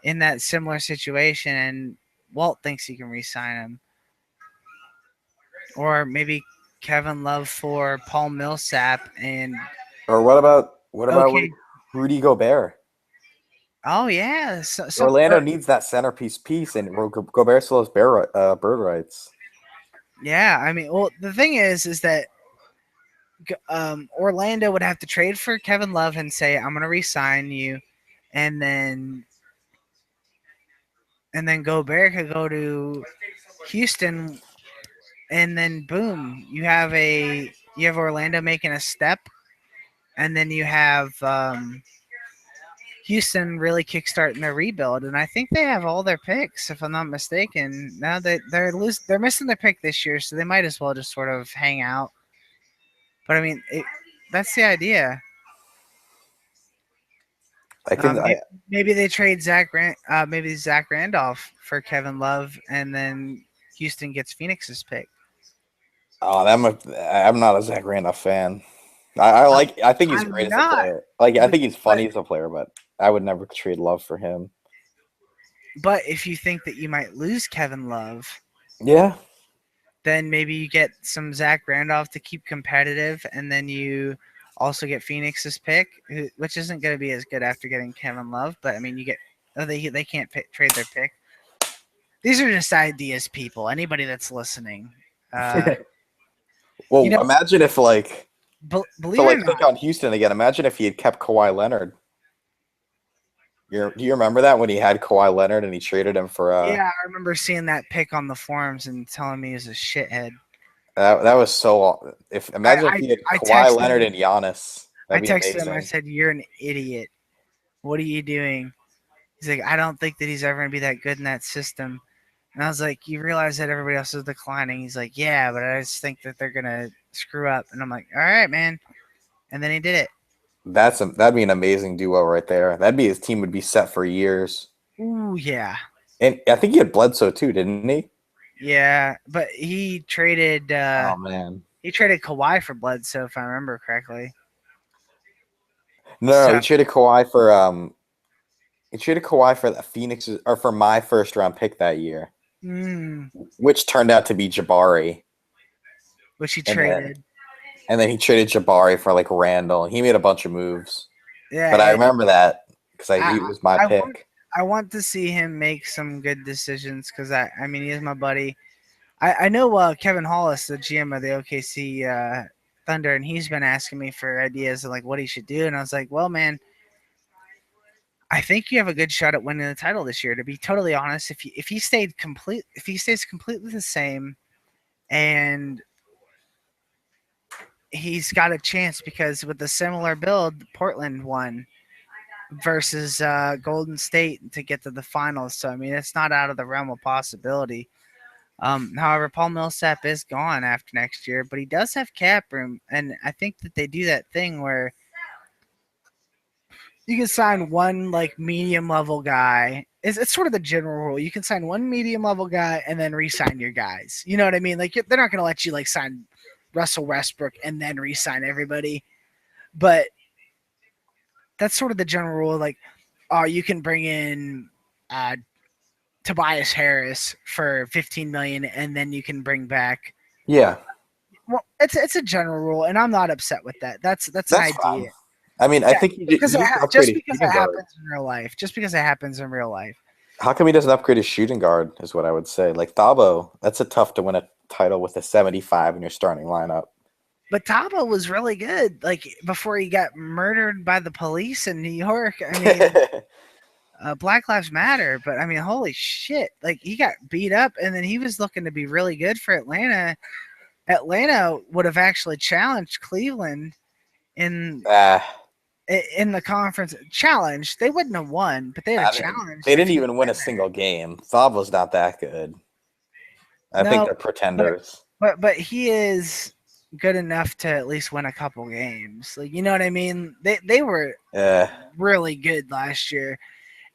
A: in that similar situation, and Walt thinks he can re-sign him, or maybe Kevin Love for Paul Millsap and
B: or what about
A: okay.
B: Rudy Gobert?
A: Oh yeah, so
B: Orlando needs that centerpiece piece, and Gobert still has bird rights.
A: yeah. I mean, well, the thing is that Orlando would have to trade for Kevin Love and say, "I'm going to re-sign you," and then Gobert could go to Houston, and then boom, you have Orlando making a step, and then you have Houston really kickstarting their rebuild, and I think they have all their picks, if I'm not mistaken. Now that they're missing their pick this year, so they might as well just sort of hang out. But I mean, that's the idea.
B: I can.
A: Maybe, maybe they trade maybe Zach Randolph for Kevin Love, and then Houston gets Phoenix's pick.
B: Oh, I'm not a Zach Randolph fan. I
A: Uh,
B: like. I think he's
A: I'm
B: great as a
A: not,
B: player. Like I
A: but
B: think he's
A: but
B: funny as a player, but I would never trade love for him.
A: but if you think that you might lose Kevin Love,
B: Yeah,
A: then maybe you get some Zach Randolph to keep competitive, and then you also get Phoenix's pick, which isn't going to be as good after getting Kevin Love. But I mean, you get they can't trade their pick. These are just ideas, people. Anybody that's listening, uh, you
B: well,
A: know,
B: imagine if like to
A: believe it or
B: like
A: not,
B: pick on Houston again. Imagine if he had kept Kawhi Leonard. Do you remember that when he had Kawhi Leonard and he traded him for
A: yeah, I remember seeing that pick on the forums and telling me he was a shithead.
B: that was so if
A: I
B: imagine if
A: I,
B: he had
A: I
B: Kawhi
A: texted
B: Leonard
A: him.
B: and Giannis.
A: I
B: That'd be
A: texted him. I
B: amazing.
A: said, "You're an idiot. What are you doing?" He's like, "I don't think that he's ever gonna be that good in that system." And I was like, "You realize that everybody else is declining?" He's like, "Yeah, but I just think that they're gonna screw up." And I'm like, "All right, man." And then he did it.
B: That'd be an amazing duo right there. That'd be his team would be set for years.
A: Ooh, yeah,
B: And I think he had Bledsoe too, didn't he?
A: yeah. But
B: Oh man.
A: he traded Kawhi for Bledsoe, if I remember correctly.
B: No,
A: So,
B: he traded Kawhi for the Phoenix or for my first round pick that year,
A: mm,
B: which turned out to be Jabari.
A: which he
B: And then
A: traded.
B: and then he traded Jabari for like Randall. He made a bunch of moves.
A: Yeah,
B: But I remember that because
A: I
B: he was my
A: I want
B: pick.
A: I want to see him make some good decisions because I mean he is my buddy. I know Kevin Hollis, the GM of the OKC Thunder, and he's been asking me for ideas of like what he should do, and I was like, well, man, I think you have a good shot at winning the title this year. To be totally honest, if he stays completely the same, and he's got a chance because with a similar build, Portland won versus Golden State to get to the finals. So I mean, it's not out of the realm of possibility. However, Paul Millsap is gone after next year, but he does have cap room, and I think that they do that thing where you can sign one like medium level guy. It's sort of the general rule. You can sign one medium level guy and then re-sign your guys. You know what I mean? Like they're not going to let you like sign Russell Westbrook and then re-sign everybody, but that's sort of the general rule. Like, oh, you can bring in uh, Tobias Harris for 15 million, and then you can bring back.
B: Yeah,
A: Well, it's a general rule, and I'm not upset with that. That's an
B: that's fine.
A: idea.
B: I mean, I
A: Yeah,
B: think
A: because
B: he needs to upgrade
A: just
B: his
A: because
B: shooting
A: it
B: guard.
A: happens in real life, just because it happens in real life.
B: How come he doesn't upgrade his shooting guard? Is what I would say. Like Thabo, that's a tough to win a title with a 75 in your starting lineup.
A: But Tabo was really good, like before he got murdered by the police in New York. I mean, Black Lives Matter, but I mean, holy shit! Like he got beat up, and then he was looking to be really good for Atlanta. Atlanta would have actually challenged Cleveland in
B: Ah,
A: in the conference challenge. They wouldn't have won, but they'd have
B: they
A: challenged if
B: didn't
A: he
B: even win a
A: been there.
B: single game. Thabo's not that good. I think
A: No,
B: they're
A: but
B: pretenders.
A: but he is good enough to at least win a couple games. Like you know what I mean? They were
B: Uh,
A: really good last year,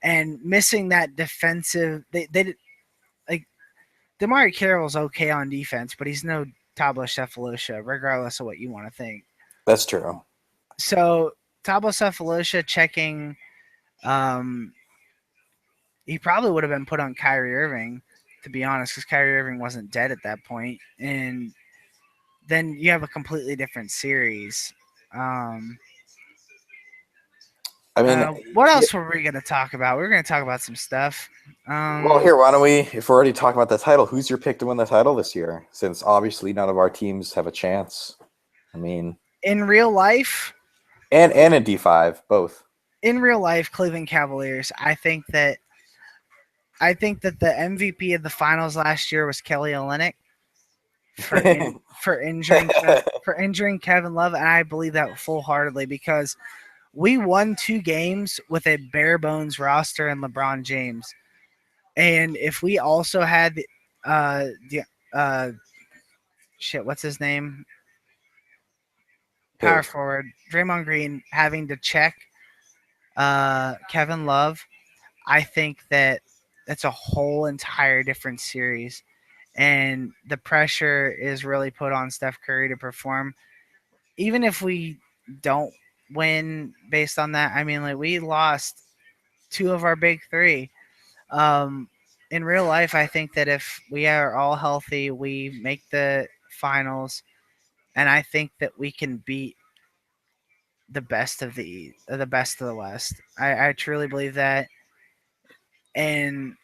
A: and missing that defensive. They like Damari Carroll's okay on defense, but he's no Tabla Cephalosha, regardless of what you want to think.
B: that's true.
A: So Tabla Cephalosha checking, um, he probably would have been put on Kyrie Irving, to be honest, because Kyrie Irving wasn't dead at that point, and then you have a completely different series. Um,
B: I mean,
A: what
B: yeah,
A: else were we going to talk about? We were going to talk about some stuff.
B: well, here, why don't we, if we're already talking about the title, who's your pick to win the title this year? Since obviously none of our teams have a chance. I mean,
A: In real life,
B: and in D5, both.
A: Cleveland Cavaliers. I think that the MVP of the finals last year was Kelly Olynyk for injuring Kevin Love, and I believe that full heartedly because we won 2 games with a bare bones roster and LeBron James, and if we also had the uh shit, what's his name,
B: Who?
A: power forward Draymond Green having to check Kevin Love, I think that that's a whole entire different series, and the pressure is really put on Steph Curry to perform. Even if we don't win based on that, I mean, like we lost 2 of our big 3. Um, in real life, I think that if we are all healthy, we make the finals, and I think that we can beat the best of the West. I truly believe that, and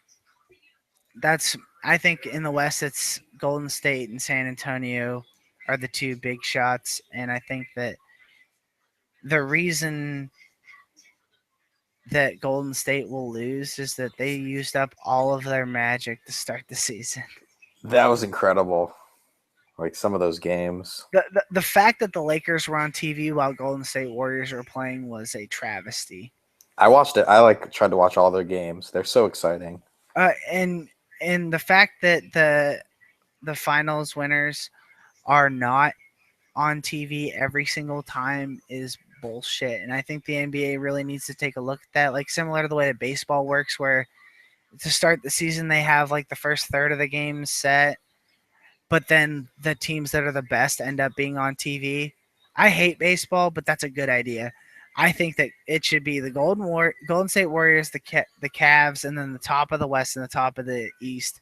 A: that's I think in the West it's Golden State and San Antonio are the 2 big shots, and I think that the reason that Golden State will lose is that they used up all of their magic to start the season.
B: That was incredible. Like some of those games.
A: The fact that the Lakers were on TV while Golden State Warriors were playing was a travesty.
B: I watched it. I like tried to watch all their games. They're so exciting.
A: And the fact that the finals winners are not on TV every single time is bullshit. And I think the NBA really needs to take a look at that, like similar to the way that baseball works, where to start the season they have like the first third of the games set, but then the teams that are the best end up being on TV. I hate baseball, but that's a good idea. I think that it should be the Golden State Warriors, the Cavs, and then the top of the West and the top of the East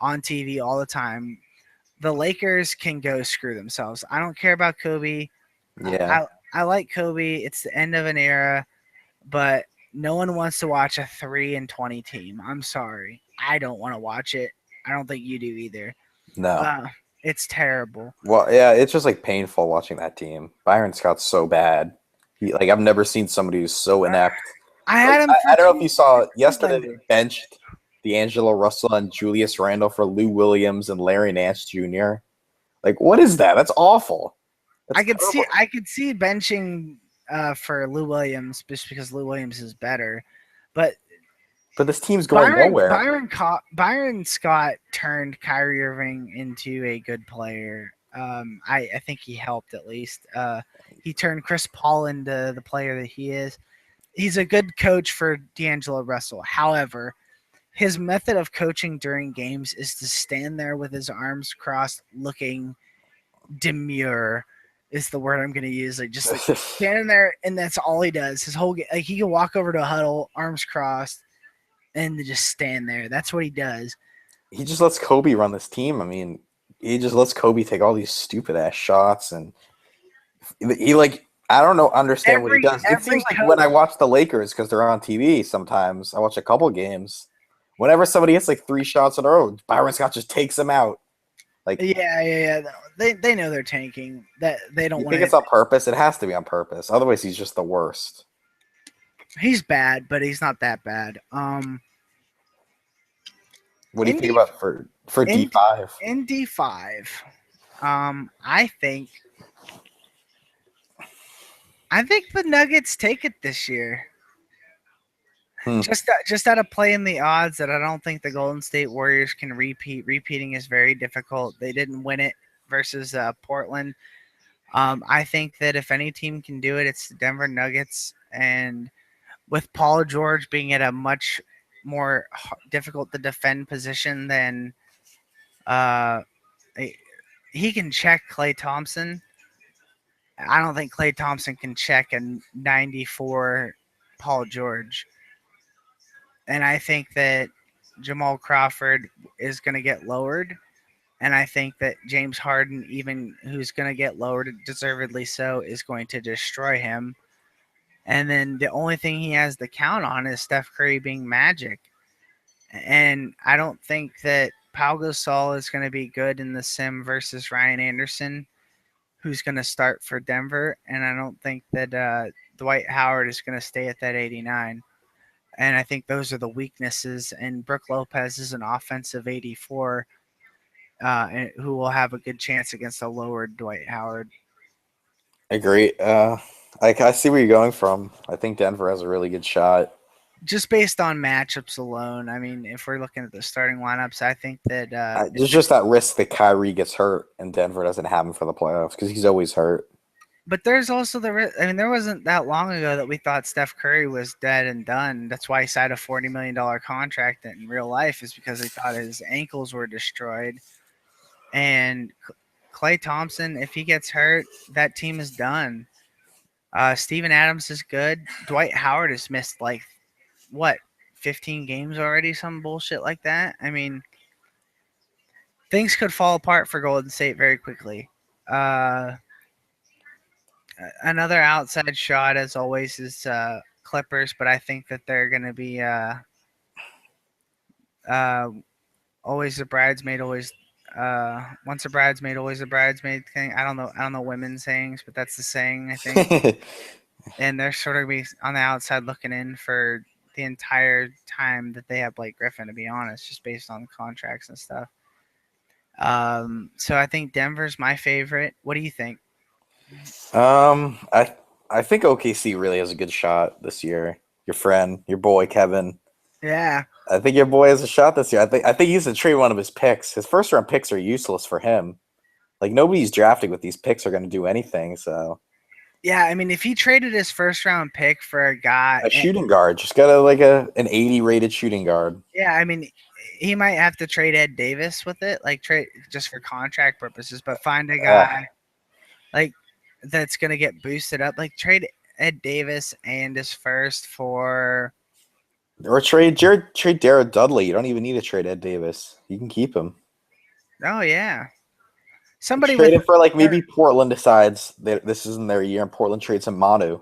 A: on TV all the time. The Lakers can go screw themselves. I don't care about Kobe. I,
B: Yeah.
A: I, I like Kobe. It's the end of an era, but no one wants to watch a 3-20 team. I'm sorry. I don't want to watch it. I don't think you do either.
B: No.
A: Uh, it's terrible.
B: Well, yeah, it's just like painful watching that team. Byron Scott's so bad. He like I've never seen somebody who's so
A: Uh,
B: inept.
A: I
B: Like
A: had him for
B: I don't know if you saw yesterday
A: Cleveland.
B: they benched D'Angelo Russell and Julius Randle for Lou Williams and Larry Nance Jr. Like what is that? That's awful. That's terrible.
A: I could see benching for Lou Williams just because Lou Williams is better, but
B: But this team's going nowhere.
A: Byron Scott turned Kyrie Irving into a good player. I think he helped at least. He turned Chris Paul into the player that he is. He's a good coach for D'Angelo Russell. However, his method of coaching during games is to stand there with his arms crossed, looking demure. Is the word I'm going to use. Like just like standing there, and that's all he does. His whole like he can walk over to a huddle, arms crossed, and to just stand there. That's what he does.
B: He just lets Kobe run this team. I mean, he just lets Kobe take all these stupid ass shots, and he like I don't know understand what he
A: Every
B: does. It seems
A: every
B: like when
A: coach.
B: I watch the Lakers because they're on TV sometimes, I watch a couple games. Whenever somebody hits like three shots in a row, Byron Scott just takes them out. Like
A: Yeah. They know they're tanking. That they don't
B: you
A: want
B: think
A: to.
B: it's on purpose? It has to be on purpose. Otherwise, he's just the worst.
A: He's bad, but he's not that bad.
B: What do you
A: In
B: think
A: D
B: about for
A: in
B: D5?
A: in D5, I think the Nuggets take it this year.
B: Hmm.
A: Just out of playing the odds that I don't think the Golden State Warriors can repeat. Repeating is very difficult. They didn't win it versus Portland. I think that if any team can do it, it's the Denver Nuggets. And with Paul George being at a much more difficult to defend position than uh, he can check Clay Thompson. I don't think Clay Thompson can check a 94 Paul George. And I think that Jamal Crawford is going to get lowered. And I think that James Harden, even who's going to get lowered, deservedly so, is going to destroy him. And then the only thing he has to count on is Steph Curry being magic. And I don't think that Pau Gasol is going to be good in the sim versus Ryan Anderson, who's going to start for Denver. And I don't think that Dwight Howard is going to stay at that 89. And I think those are the weaknesses. And Brooke Lopez is an offensive 84 who will have a good chance against a lower Dwight Howard.
B: Agree. I see where you're going from. I think Denver has a really good shot.
A: Just based on matchups alone, I mean, if we're looking at the starting lineups, I think that
B: There's just that risk that Kyrie gets hurt and Denver doesn't have him for the playoffs because he's always hurt.
A: but there's also I mean, there wasn't that long ago that we thought Steph Curry was dead and done. That's why he signed a $40 million contract in real life, is because they thought his ankles were destroyed. And Clay Thompson, if he gets hurt, that team is done. Steven Adams is good. Dwight Howard has missed like what 15 games already, some bullshit like that. I mean, things could fall apart for Golden State very quickly. Uh, Another outside shot, as always, is Clippers, but I think that they're going to be uh, always a bridesmaid, always once a bridesmaid, always a bridesmaid thing. I don't know women's sayings, but that's the saying I think. And they're sort of be on the outside looking in for the entire time that they have Blake Griffin. To be honest, just based on contracts and stuff. So I think Denver's my favorite. What do you think?
B: um, I I think OKC really has a good shot this year. Your friend, your boy Kevin.
A: Yeah,
B: I think your boy has a shot this year. I think he's to trade one of his picks. His first round picks are useless for him. Like nobody's drafting with these picks are going to do anything. So
A: yeah. I mean, if he traded his first round pick for a guy,
B: a shooting guard, just got a an 80 rated shooting guard.
A: yeah, I mean, he might have to trade Ed Davis with it, like trade just for contract purposes, but find a
B: Uh,
A: guy like that's gonna get boosted up. Like trade Ed Davis and his first for.
B: or trade Jared Dudley. You don't even need to trade Ed Davis. You can keep him.
A: Oh yeah, somebody
B: Trade
A: with.
B: him for like maybe Portland decides that this isn't their year and Portland trades him Manu.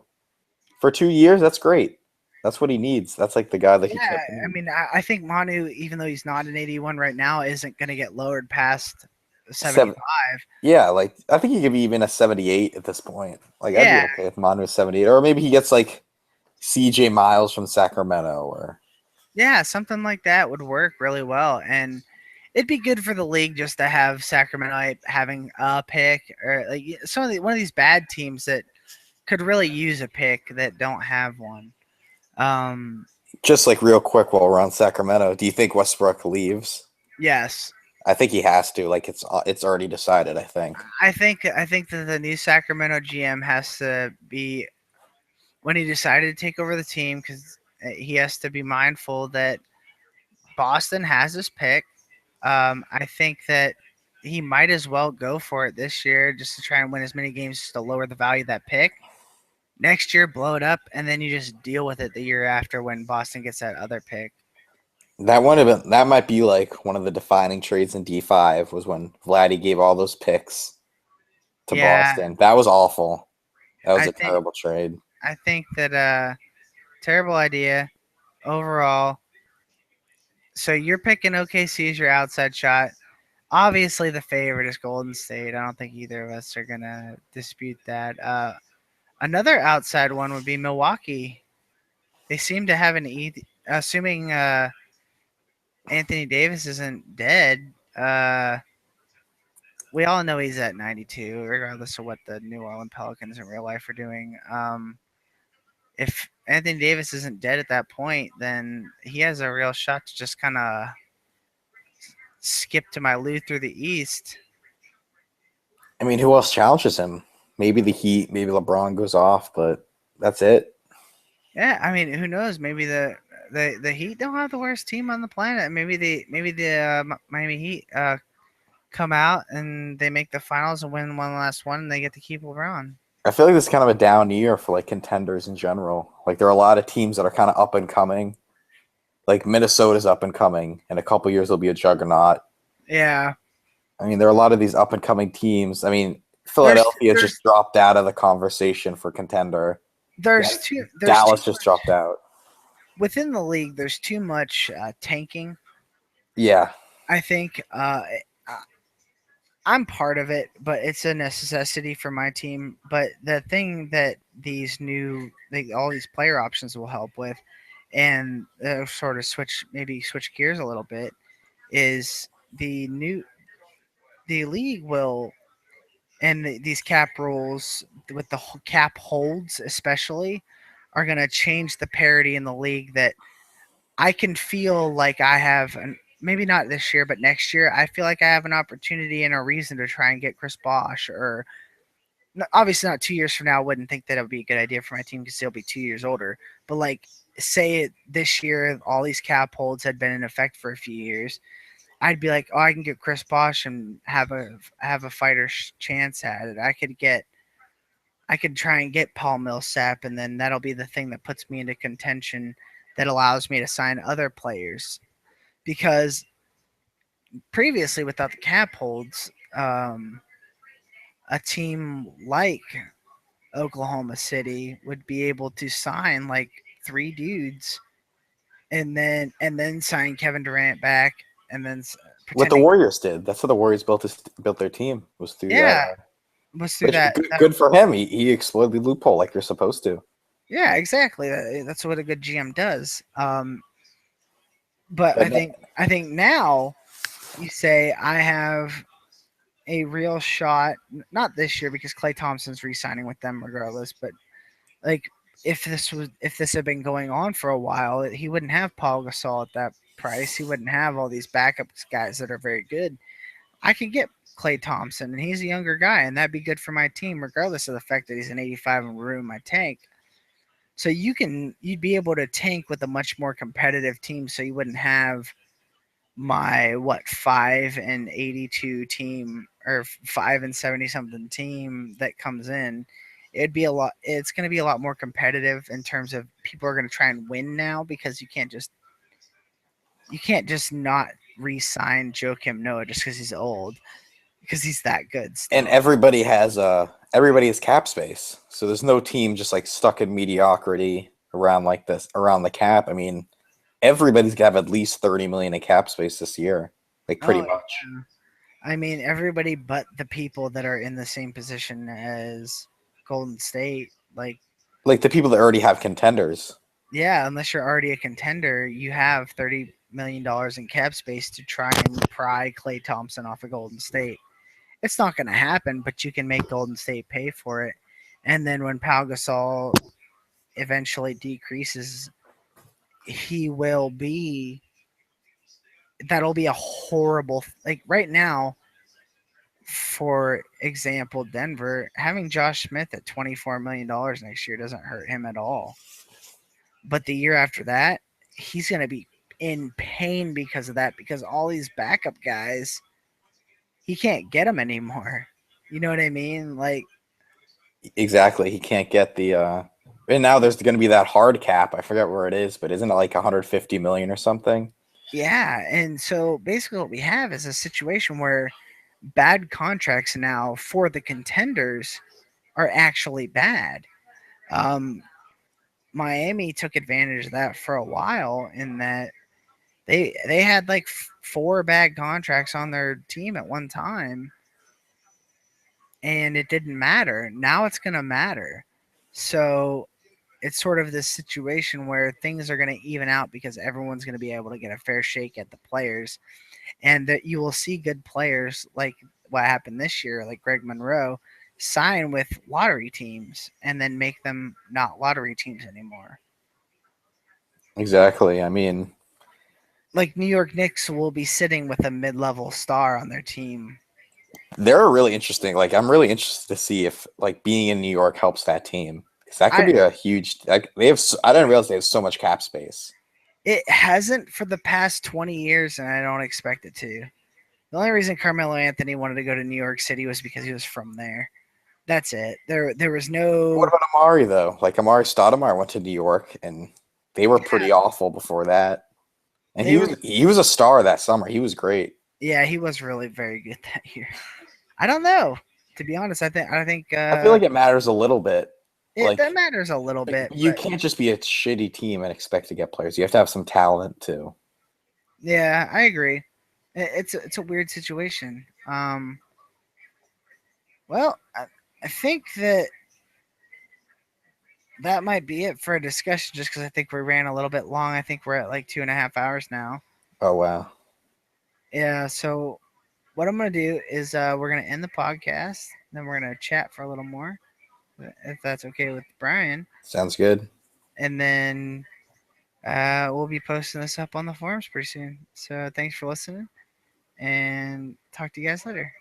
B: For 2 years, that's great. That's what he needs. That's like the guy that he
A: Yeah,
B: kept
A: I
B: in.
A: mean, I think Manu, even though he's not an 81 right now, isn't going to get lowered past
B: Seven.
A: 75.
B: Yeah, like I think he could be even a 78 at this point. Like I'd be
A: Yeah,
B: okay if Manu is 78, or maybe he gets like CJ Miles from Sacramento, or
A: yeah, something like that would work really well, and it'd be good for the league just to have Sacramento having a pick, or like one of these bad teams that could really use a pick that don't have one. Um,
B: just like real quick while we're on Sacramento. Do you think Westbrook leaves?
A: yes,
B: I think he has to. Like it's already decided. I think.
A: I think that the new Sacramento GM has to be, when he decided to take over the team, because he has to be mindful that Boston has his pick. I think that he might as well go for it this year just to try and win as many games just to lower the value of that pick. Next year, blow it up, and then you just deal with it the year after when Boston gets that other pick.
B: That would have been that might be like one of the defining trades in D5 was when Vladdy gave all those picks to
A: Yeah,
B: Boston. That was awful. That was
A: I
B: a
A: think
B: terrible trade.
A: I think that terrible idea overall. So you're picking OKC as your outside shot. Obviously, the favorite is Golden State. I don't think either of us are gonna dispute that. Another outside one would be Milwaukee. They seem to have assuming Anthony Davis isn't dead. We all know he's at 92, regardless of what the New Orleans Pelicans in real life are doing. If Anthony Davis isn't dead at that point, then he has a real shot to just kind of skip to my loot through the East.
B: I mean, who else challenges him? Maybe the Heat, maybe LeBron goes off, but that's it.
A: Yeah, I mean, who knows? Maybe the Heat don't have the worst team on the planet. Maybe the Miami Heat come out and they make the finals and win one last one, and they get to keep LeBron.
B: I feel like this is kind of a down year for like contenders in general. Like there are a lot of teams that are kind of up and coming. Like Minnesota's up and coming. In a couple years, they'll be a juggernaut.
A: Yeah,
B: I mean, there are a lot of these up and coming teams. I mean,
A: there's
B: Philadelphia
A: there's
B: just dropped out of the conversation for contender. Yeah,
A: there's too
B: Dallas just
A: much
B: dropped out.
A: within the league. There's too much tanking.
B: Yeah,
A: I think I'm part of it, but it's a necessity for my team. But the thing that all these player options will help with, and sort of switch gears a little bit, is the league will and these cap rules with the cap holds especially are going to change the parity in the league that I can feel like I have maybe not this year, but next year, I feel like I have an opportunity and a reason to try and get Chris Bosh. Or obviously, not 2 years from now, I wouldn't think that it would be a good idea for my team because they'll be 2 years older. But like, say it this year, all these cap holds had been in effect for a few years. I'd be like, oh, I can get Chris Bosh and have a fighter chance at it. I could try and get Paul Millsap, and then that'll be the thing that puts me into contention that allows me to sign other players because previously without the cap holds, a team like Oklahoma City would be able to sign like three dudes and then sign Kevin Durant back and then
B: what the
A: pretending
B: Warriors did. That's how the Warriors built their team was through that.
A: yeah was through
B: Which
A: that,
B: good for him. He exploited the loophole like you're supposed to.
A: yeah, exactly, that's what a good GM does. But
B: But
A: I think now you say I have a real shot, not this year because Clay Thompson's re-signing with them regardless, but like if this had been going on for a while, he wouldn't have Paul Gasol at that price. He wouldn't have all these backup guys that are very good. I could get Clay Thompson, and he's a younger guy, and that'd be good for my team, regardless of the fact that he's an 85 and ruin my tank. So you'd be able to tank with a much more competitive team, so you wouldn't have my 5-82 team or 5-70 something team that comes in. It's going to be a lot more competitive in terms of people are going to try and win now because you can't just not re-sign Joakim Noah just because he's old, because he's that good
B: and
A: still.
B: everybody has cap space, so there's no team just like stuck in mediocrity around like this around the cap. I mean, everybody's gonna have at least 30 million in cap space this year, like pretty
A: Oh
B: much.
A: yeah. I mean everybody but the people that are in the same position as Golden State. Like,
B: Like the people that already have contenders.
A: yeah, unless you're already a contender, you have $30 million in cap space to try and pry Clay Thompson off of Golden State. It's not going to happen, but you can make Golden State pay for it. And then when Pau Gasol eventually decreases, he will be. That'll be a horrible. Like right now, for example, Denver having Josh Smith at $24 million next year doesn't hurt him at all. But the year after that, he's going to be in pain because of that, because all these backup guys, he can't get them anymore. You know what I mean? Like,
B: Exactly, he can't get the. And now there's going to be that hard cap. I forget where it is, but isn't it like 150 million or something?
A: Yeah, and so basically what we have is a situation where bad contracts now for the contenders are actually bad. Um, Miami took advantage of that for a while in that they had like four bad contracts on their team at one time, and it didn't matter. Now it's going to matter. So it's sort of this situation where things are going to even out because everyone's going to be able to get a fair shake at the players, and that you will see good players like what happened this year, like Greg Monroe, sign with lottery teams and then make them not lottery teams anymore.
B: Exactly. I mean,
A: Like New York Knicks will be sitting with a mid-level star on their team.
B: they're really interesting. Like, I'm really interested to see if like being in New York helps that team. Because that could
A: I
B: be a huge. Like, they have. I didn't realize they have so much cap space.
A: It hasn't for the past 20 years, and I don't expect it to. The only reason Carmelo Anthony wanted to go to New York City was because he was from there. That's it. There was
B: What
A: no.
B: about Amari though? Like Amari Stoudemire went to New York, and they were
A: Yeah,
B: pretty awful before that. And
A: they were.
B: he was a star that summer. He was great.
A: Yeah, he was really very good that year. I don't know. To be honest, I think
B: I feel like it matters a little bit.
A: that
B: Like,
A: matters a little bit,
B: you
A: but
B: can't just be a shitty team and expect to get players. You have to have some talent too.
A: yeah, I agree. It's a weird situation. Well, I think that that might be it for a discussion, just because I think we ran a little bit long. I think we're at like 2.5 hours now.
B: Oh wow,
A: Yeah. So what I'm gonna do is we're gonna end the podcast, then we're gonna chat for a little more, if that's okay with Brian,
B: sounds good.
A: and then we'll be posting this up on the forums pretty soon. So thanks for listening, and talk to you guys later.